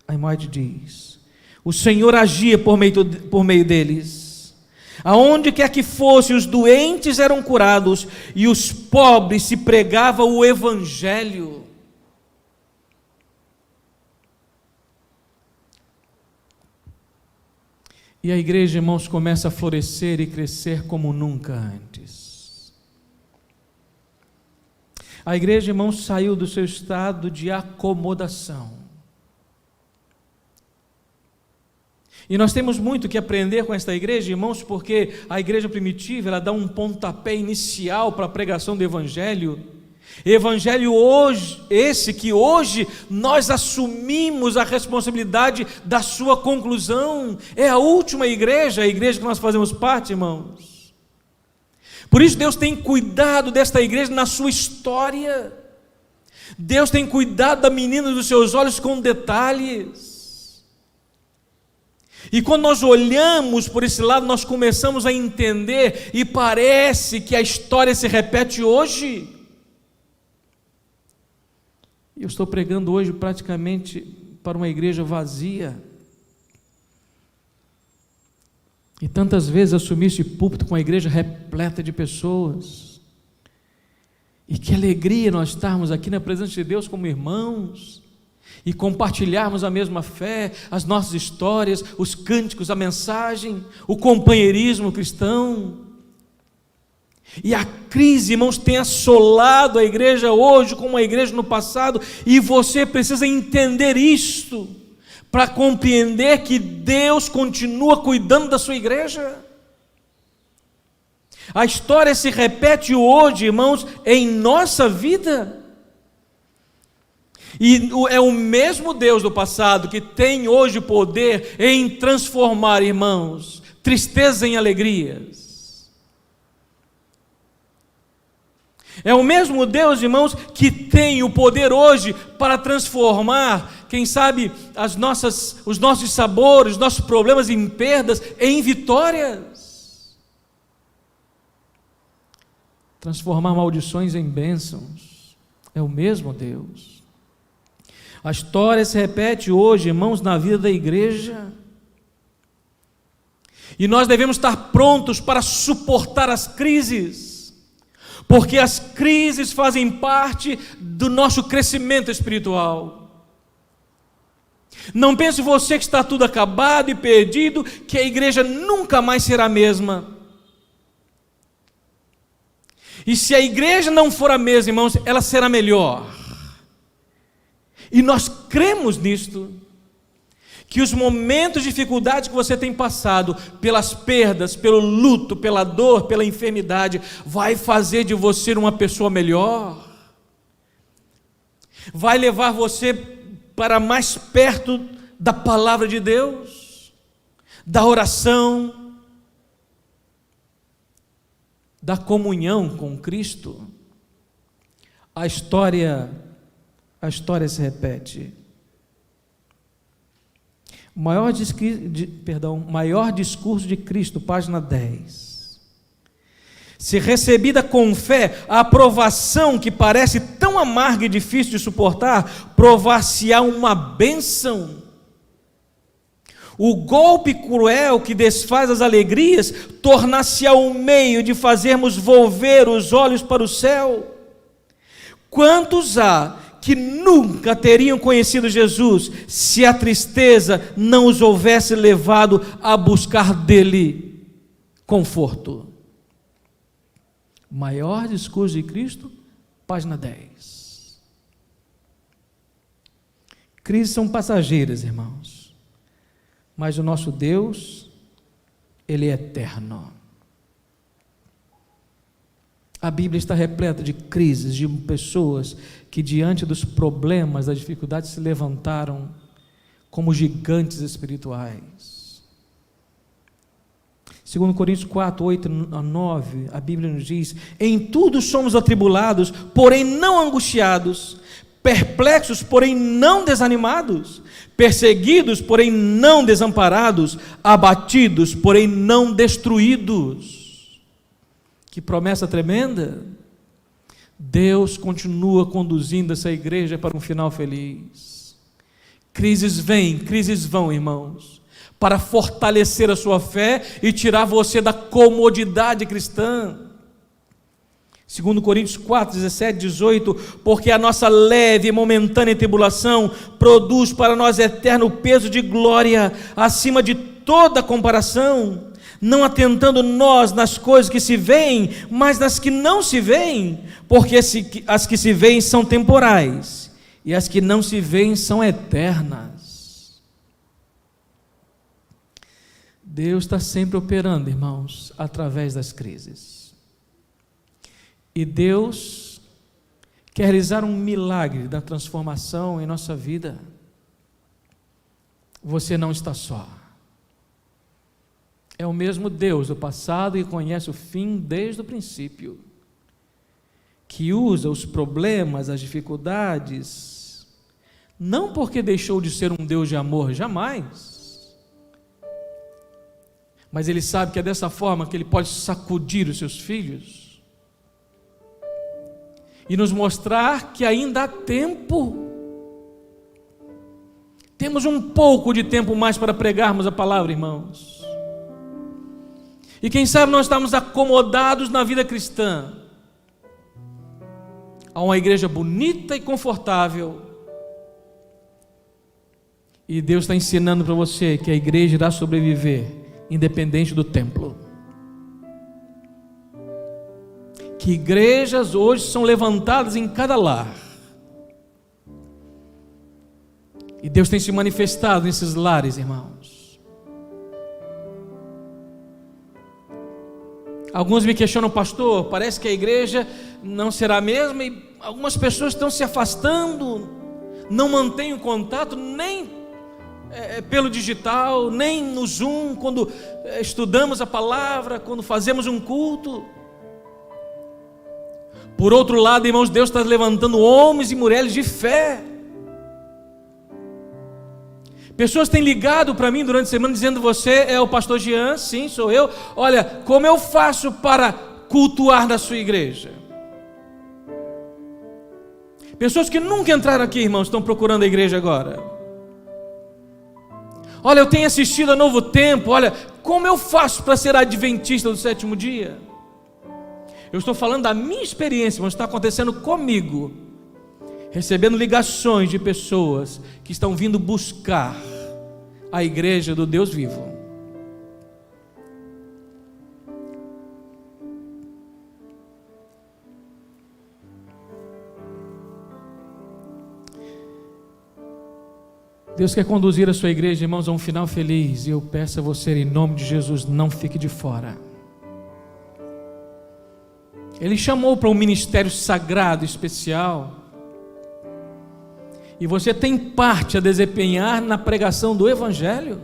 a imagem diz: o Senhor agia por meio deles, aonde quer que fosse, os doentes eram curados e os pobres se pregava o evangelho. E a igreja, irmãos, começa a florescer e crescer como nunca antes. A igreja, irmãos, saiu do seu estado de acomodação. E nós temos muito que aprender com esta igreja, irmãos, porque a igreja primitiva, ela dá um pontapé inicial para a pregação do evangelho. Evangelho hoje, esse que hoje nós assumimos a responsabilidade da sua conclusão. É a última igreja, a igreja que nós fazemos parte, irmãos. Por isso Deus tem cuidado desta igreja na sua história. Deus tem cuidado da menina dos seus olhos com detalhes. E quando nós olhamos por esse lado, nós começamos a entender, e parece que a história se repete hoje. Eu estou pregando hoje praticamente para uma igreja vazia. E tantas vezes assumi esse púlpito com a igreja repleta de pessoas. E que alegria nós estarmos aqui na presença de Deus como irmãos e compartilharmos a mesma fé, as nossas histórias, os cânticos, a mensagem, o companheirismo cristão. E a crise, irmãos, tem assolado a igreja hoje como a igreja no passado, e você precisa entender isto para compreender que Deus continua cuidando da sua igreja. A história se repete hoje, irmãos, em nossa vida. E é o mesmo Deus do passado que tem hoje poder em transformar, irmãos, tristeza em alegrias. É o mesmo Deus, irmãos, que tem o poder hoje para transformar, quem sabe, os nossos sabores, os nossos problemas em perdas, em vitórias. Transformar maldições em bênçãos. É o mesmo Deus. A história se repete hoje, irmãos, na vida da igreja. E nós devemos estar prontos para suportar as crises, porque as crises fazem parte do nosso crescimento espiritual. Não pense você que está tudo acabado e perdido, que a igreja nunca mais será a mesma. E se a igreja não for a mesma, irmãos, ela será melhor. E nós cremos nisto, que os momentos de dificuldade que você tem passado, pelas perdas, pelo luto, pela dor, pela enfermidade, vai fazer de você uma pessoa melhor, vai levar você para mais perto da palavra de Deus, da oração, da comunhão com Cristo. A história se repete. Maior discurso de Cristo, página 10. Se recebida com fé, a aprovação que parece tão amarga e difícil de suportar, provar-se-á uma bênção. O golpe cruel que desfaz as alegrias, tornar-se-á um meio de fazermos volver os olhos para o céu. Quantos há que nunca teriam conhecido Jesus, se a tristeza não os houvesse levado a buscar dele conforto? Maior discurso de Cristo, página 10. Crises são passageiras, irmãos, mas o nosso Deus, Ele é eterno. A Bíblia está repleta de crises, de pessoas que diante dos problemas, das dificuldades, se levantaram como gigantes espirituais. 2 Coríntios 4, 8 a 9, a Bíblia nos diz: em tudo somos atribulados, porém não angustiados, perplexos, porém não desanimados, perseguidos, porém não desamparados, abatidos, porém não destruídos. Que promessa tremenda! Deus continua conduzindo essa igreja para um final feliz. Crises vêm, crises vão, irmãos, para fortalecer a sua fé e tirar você da comodidade cristã. 2 Coríntios 4, 17, 18, porque a nossa leve e momentânea tribulação produz para nós eterno peso de glória, acima de toda comparação, não atentando nós nas coisas que se veem, mas nas que não se veem, porque as que se veem são temporais, e as que não se veem são eternas. Deus está sempre operando, irmãos, através das crises. E Deus quer realizar um milagre da transformação em nossa vida. Você não está só. É o mesmo Deus do passado e conhece o fim desde o princípio, que usa os problemas, as dificuldades, não porque deixou de ser um Deus de amor, jamais, Mas ele sabe que é dessa forma que ele pode sacudir os seus filhos e nos mostrar que ainda há tempo. Temos um pouco de tempo mais para pregarmos a palavra, irmãos. E quem sabe nós estamos acomodados na vida cristã. Há uma igreja bonita e confortável. E Deus está ensinando para você que a igreja irá sobreviver, independente do templo. Que igrejas hoje são levantadas em cada lar. E Deus tem se manifestado nesses lares, irmãos. Alguns me questionam, pastor, parece que a igreja não será a mesma e algumas pessoas estão se afastando, não mantêm o contato nem pelo digital, nem no Zoom, quando estudamos a palavra, quando fazemos um culto. Por outro lado, irmãos, Deus está levantando homens e mulheres de fé. Pessoas têm ligado para mim durante a semana dizendo: você é o pastor Jean? Sim, sou eu. Olha, como eu faço para cultuar na sua igreja? Pessoas que nunca entraram aqui, irmãos, estão procurando a igreja agora. Olha, eu tenho assistido a Novo Tempo. Olha, como eu faço para ser adventista do sétimo dia? Eu estou falando da minha experiência, mas está acontecendo comigo. Recebendo ligações de pessoas que estão vindo buscar a igreja do Deus vivo. Deus quer conduzir a sua igreja, irmãos, a um final feliz. E eu peço a você, em nome de Jesus, não fique de fora. Ele chamou para um ministério sagrado, especial. E você tem parte a desempenhar na pregação do Evangelho.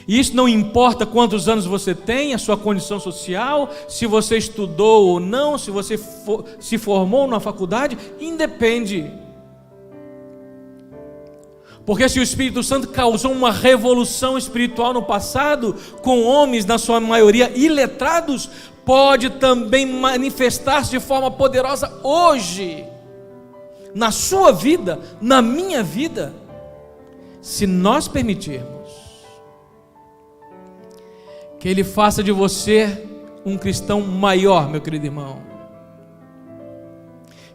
E isso não importa quantos anos você tem, a sua condição social, se você estudou ou não, se você se formou na faculdade, independe. Porque se o Espírito Santo causou uma revolução espiritual no passado, com homens, na sua maioria, iletrados, pode também manifestar-se de forma poderosa hoje, na sua vida, na minha vida, se nós permitirmos. Que Ele faça de você um cristão maior, meu querido irmão.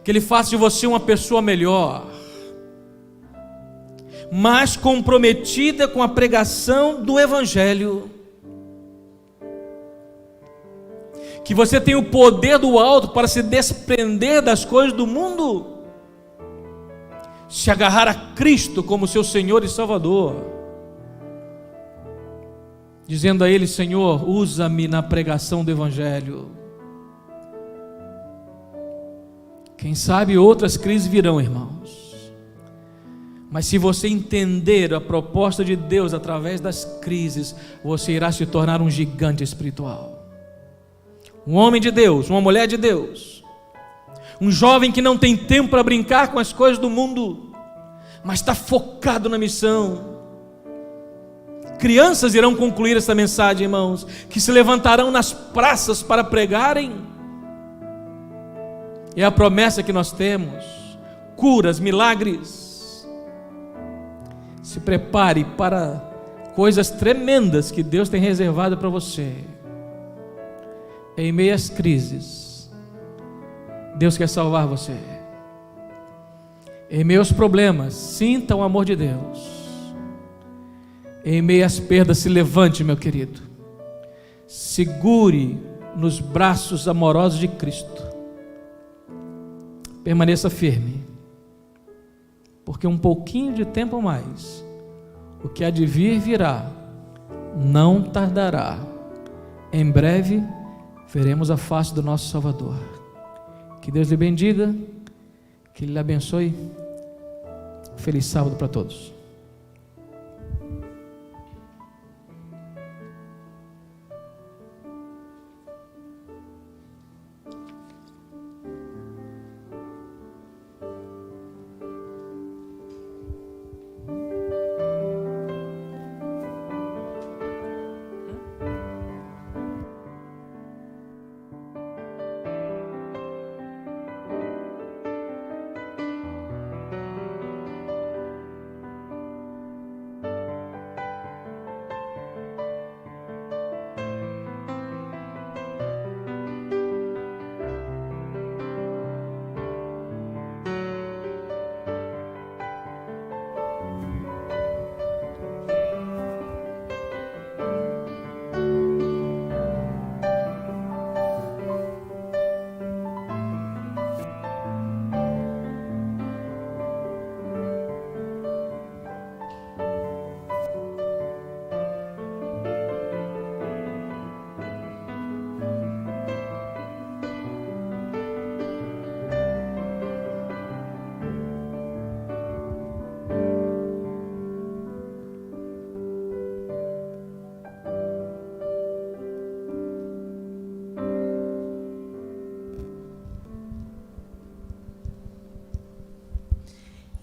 Que Ele faça de você uma pessoa melhor, mais comprometida com a pregação do Evangelho. Que você tenha o poder do alto para se desprender das coisas do mundo, se agarrar a Cristo como seu Senhor e Salvador, dizendo a Ele: Senhor, usa-me na pregação do Evangelho. Quem sabe outras crises virão, irmãos, mas se você entender a proposta de Deus através das crises, você irá se tornar um gigante espiritual, um homem de Deus, uma mulher de Deus, um jovem que não tem tempo para brincar com as coisas do mundo, mas está focado na missão. Crianças irão concluir essa mensagem, irmãos, que se levantarão nas praças para pregarem. É a promessa que nós temos: curas, milagres. Se prepare para coisas tremendas que Deus tem reservado para você. Em meio às crises, Deus quer salvar você. Em meio aos problemas, sinta o amor de Deus. Em meio às perdas, se levante, meu querido. Segure nos braços amorosos de Cristo. Permaneça firme, porque um pouquinho de tempo a mais, o que há de vir virá, não tardará. Em breve veremos a face do nosso Salvador. Que Deus lhe bendiga, que Ele lhe abençoe. Feliz sábado para todos.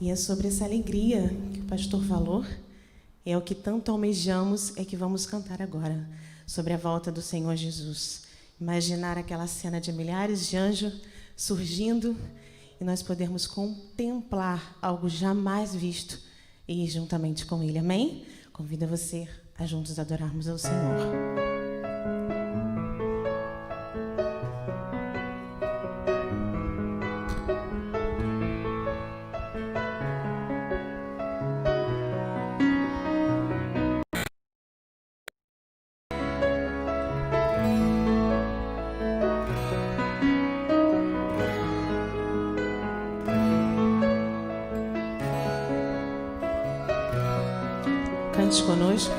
E é sobre essa alegria que o pastor falou, é o que tanto almejamos, é que vamos cantar agora, sobre a volta do Senhor Jesus. Imaginar aquela cena de milhares de anjos surgindo e nós podermos contemplar algo jamais visto e ir juntamente com Ele. Amém? Convido você a juntos adorarmos ao Senhor. Cante conosco.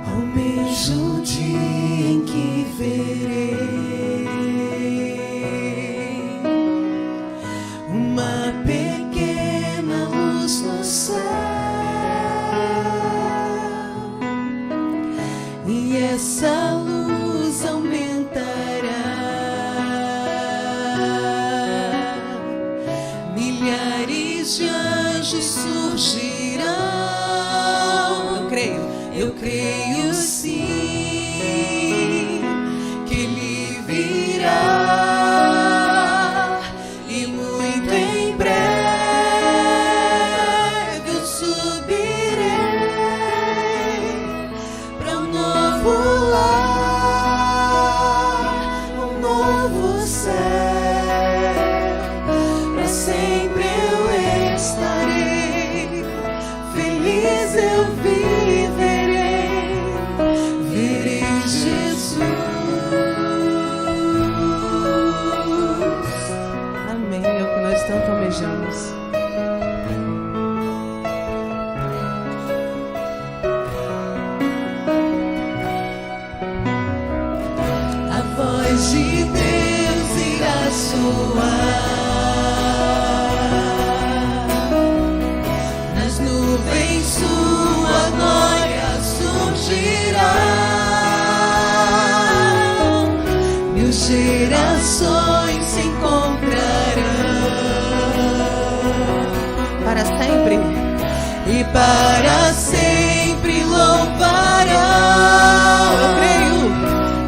Almejo o dia em que verei uma pequena luz no céu, e essa luz aumentará, milhares de anjos surgirão. Eu creio sim que Ele virá, e muito em breve eu subirei para um novo lar, um novo céu. Para sempre eu estarei feliz, eu viverei. Amém, é o que nós tanto almejamos. A voz de Deus irá soar, nas nuvens sua glória surgirá, mil gerações se encontrarão Para sempre. e para sempre louvarão.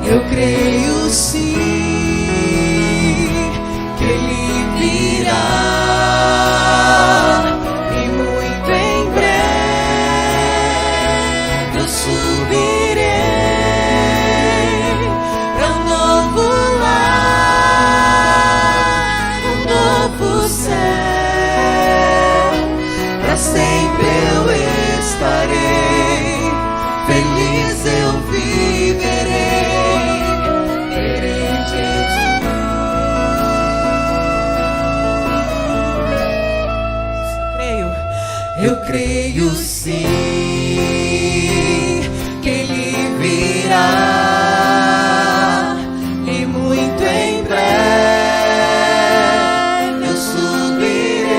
Eu creio sim que Ele virá, e muito em breve eu subirei para um novo lar, um novo céu. Para sempre eu estarei feliz, eu viverei. Eu creio sim que Ele virá, e muito em breve eu subirei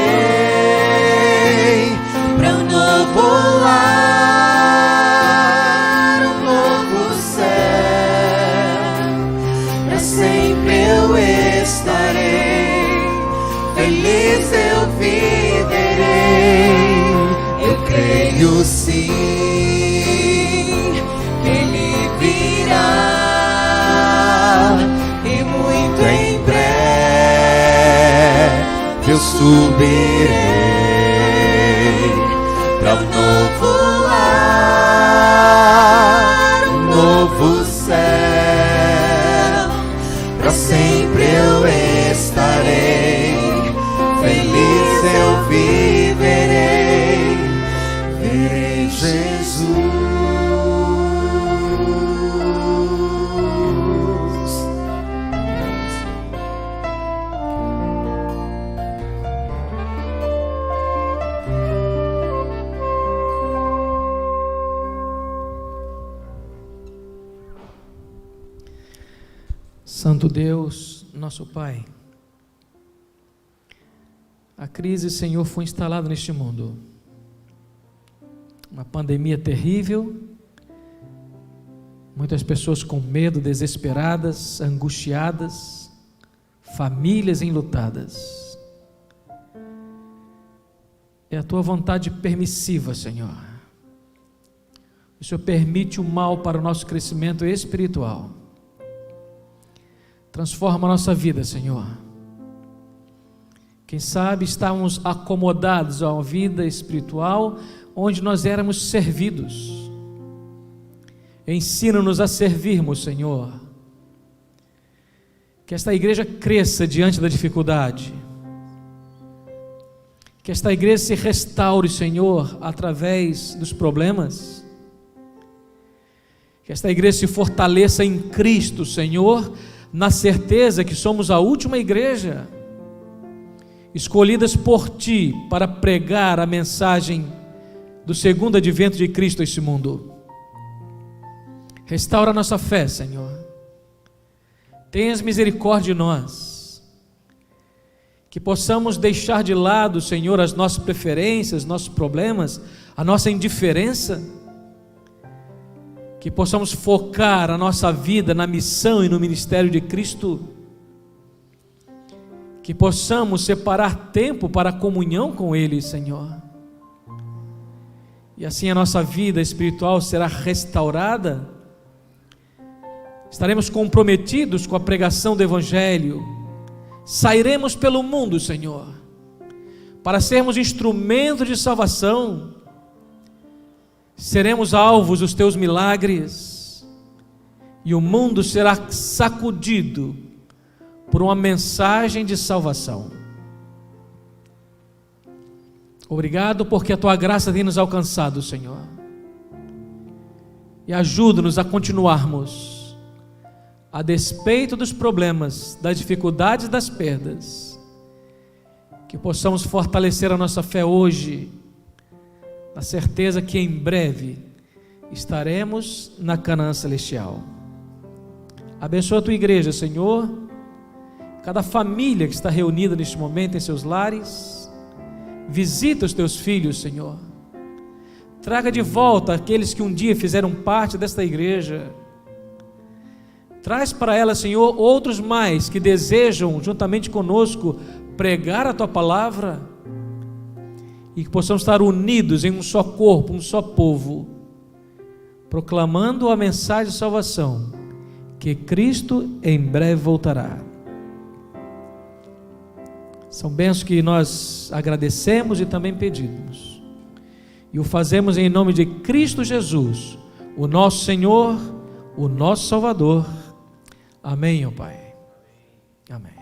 para um novo lar, um novo céu. Para sempre eu estarei feliz, eu viverei. Eu creio sim que Ele virá, e muito em breve eu subirei para um novo lar, um novo céu. Para sempre eu estarei feliz, eu viverei. Verei Jesus. Santo Deus, nosso Pai, a crise, Senhor, foi instalada neste mundo. Uma pandemia terrível, muitas pessoas com medo, desesperadas, angustiadas, famílias enlutadas. é a tua vontade permissiva, Senhor. O Senhor permite o mal para o nosso crescimento espiritual. Transforma a nossa vida, Senhor. Quem sabe estávamos acomodados a uma vida espiritual onde nós éramos servidos. Ensina-nos a servirmos, Senhor. Que esta igreja cresça diante da dificuldade. Que esta igreja se restaure, Senhor, através dos problemas. Que esta igreja se fortaleça em Cristo, Senhor, na certeza que somos a última igreja escolhidas por Ti para pregar a mensagem do segundo advento de Cristo a este mundo. Restaura a nossa fé, Senhor. Tenhas misericórdia de nós. Que possamos deixar de lado, Senhor, as nossas preferências, nossos problemas, a nossa indiferença. Que possamos focar a nossa vida na missão e no ministério de Cristo. Que possamos separar tempo para a comunhão com Ele, Senhor. E assim a nossa vida espiritual será restaurada. Estaremos comprometidos com a pregação do Evangelho. Sairemos pelo mundo, Senhor, para sermos instrumentos de salvação. Seremos alvos dos Teus milagres. E o mundo será sacudido por uma mensagem de salvação. Obrigado porque a Tua graça tem nos alcançado, Senhor. E ajuda-nos a continuarmos, a despeito dos problemas, das dificuldades, das perdas, que possamos fortalecer a nossa fé hoje, na certeza que em breve estaremos na Canaã celestial. Abençoa a Tua igreja, Senhor. Cada família que está reunida neste momento em seus lares, visita os Teus filhos, Senhor. Traga de volta aqueles que um dia fizeram parte desta igreja. Traz para ela, Senhor, outros mais que desejam, juntamente conosco, pregar a Tua palavra, e que possamos estar unidos em um só corpo, um só povo, proclamando a mensagem de salvação, que Cristo em breve voltará. São bênçãos que nós agradecemos e também pedimos, e o fazemos em nome de Cristo Jesus, o nosso Senhor, o nosso Salvador. Amém, ó Pai. Amém.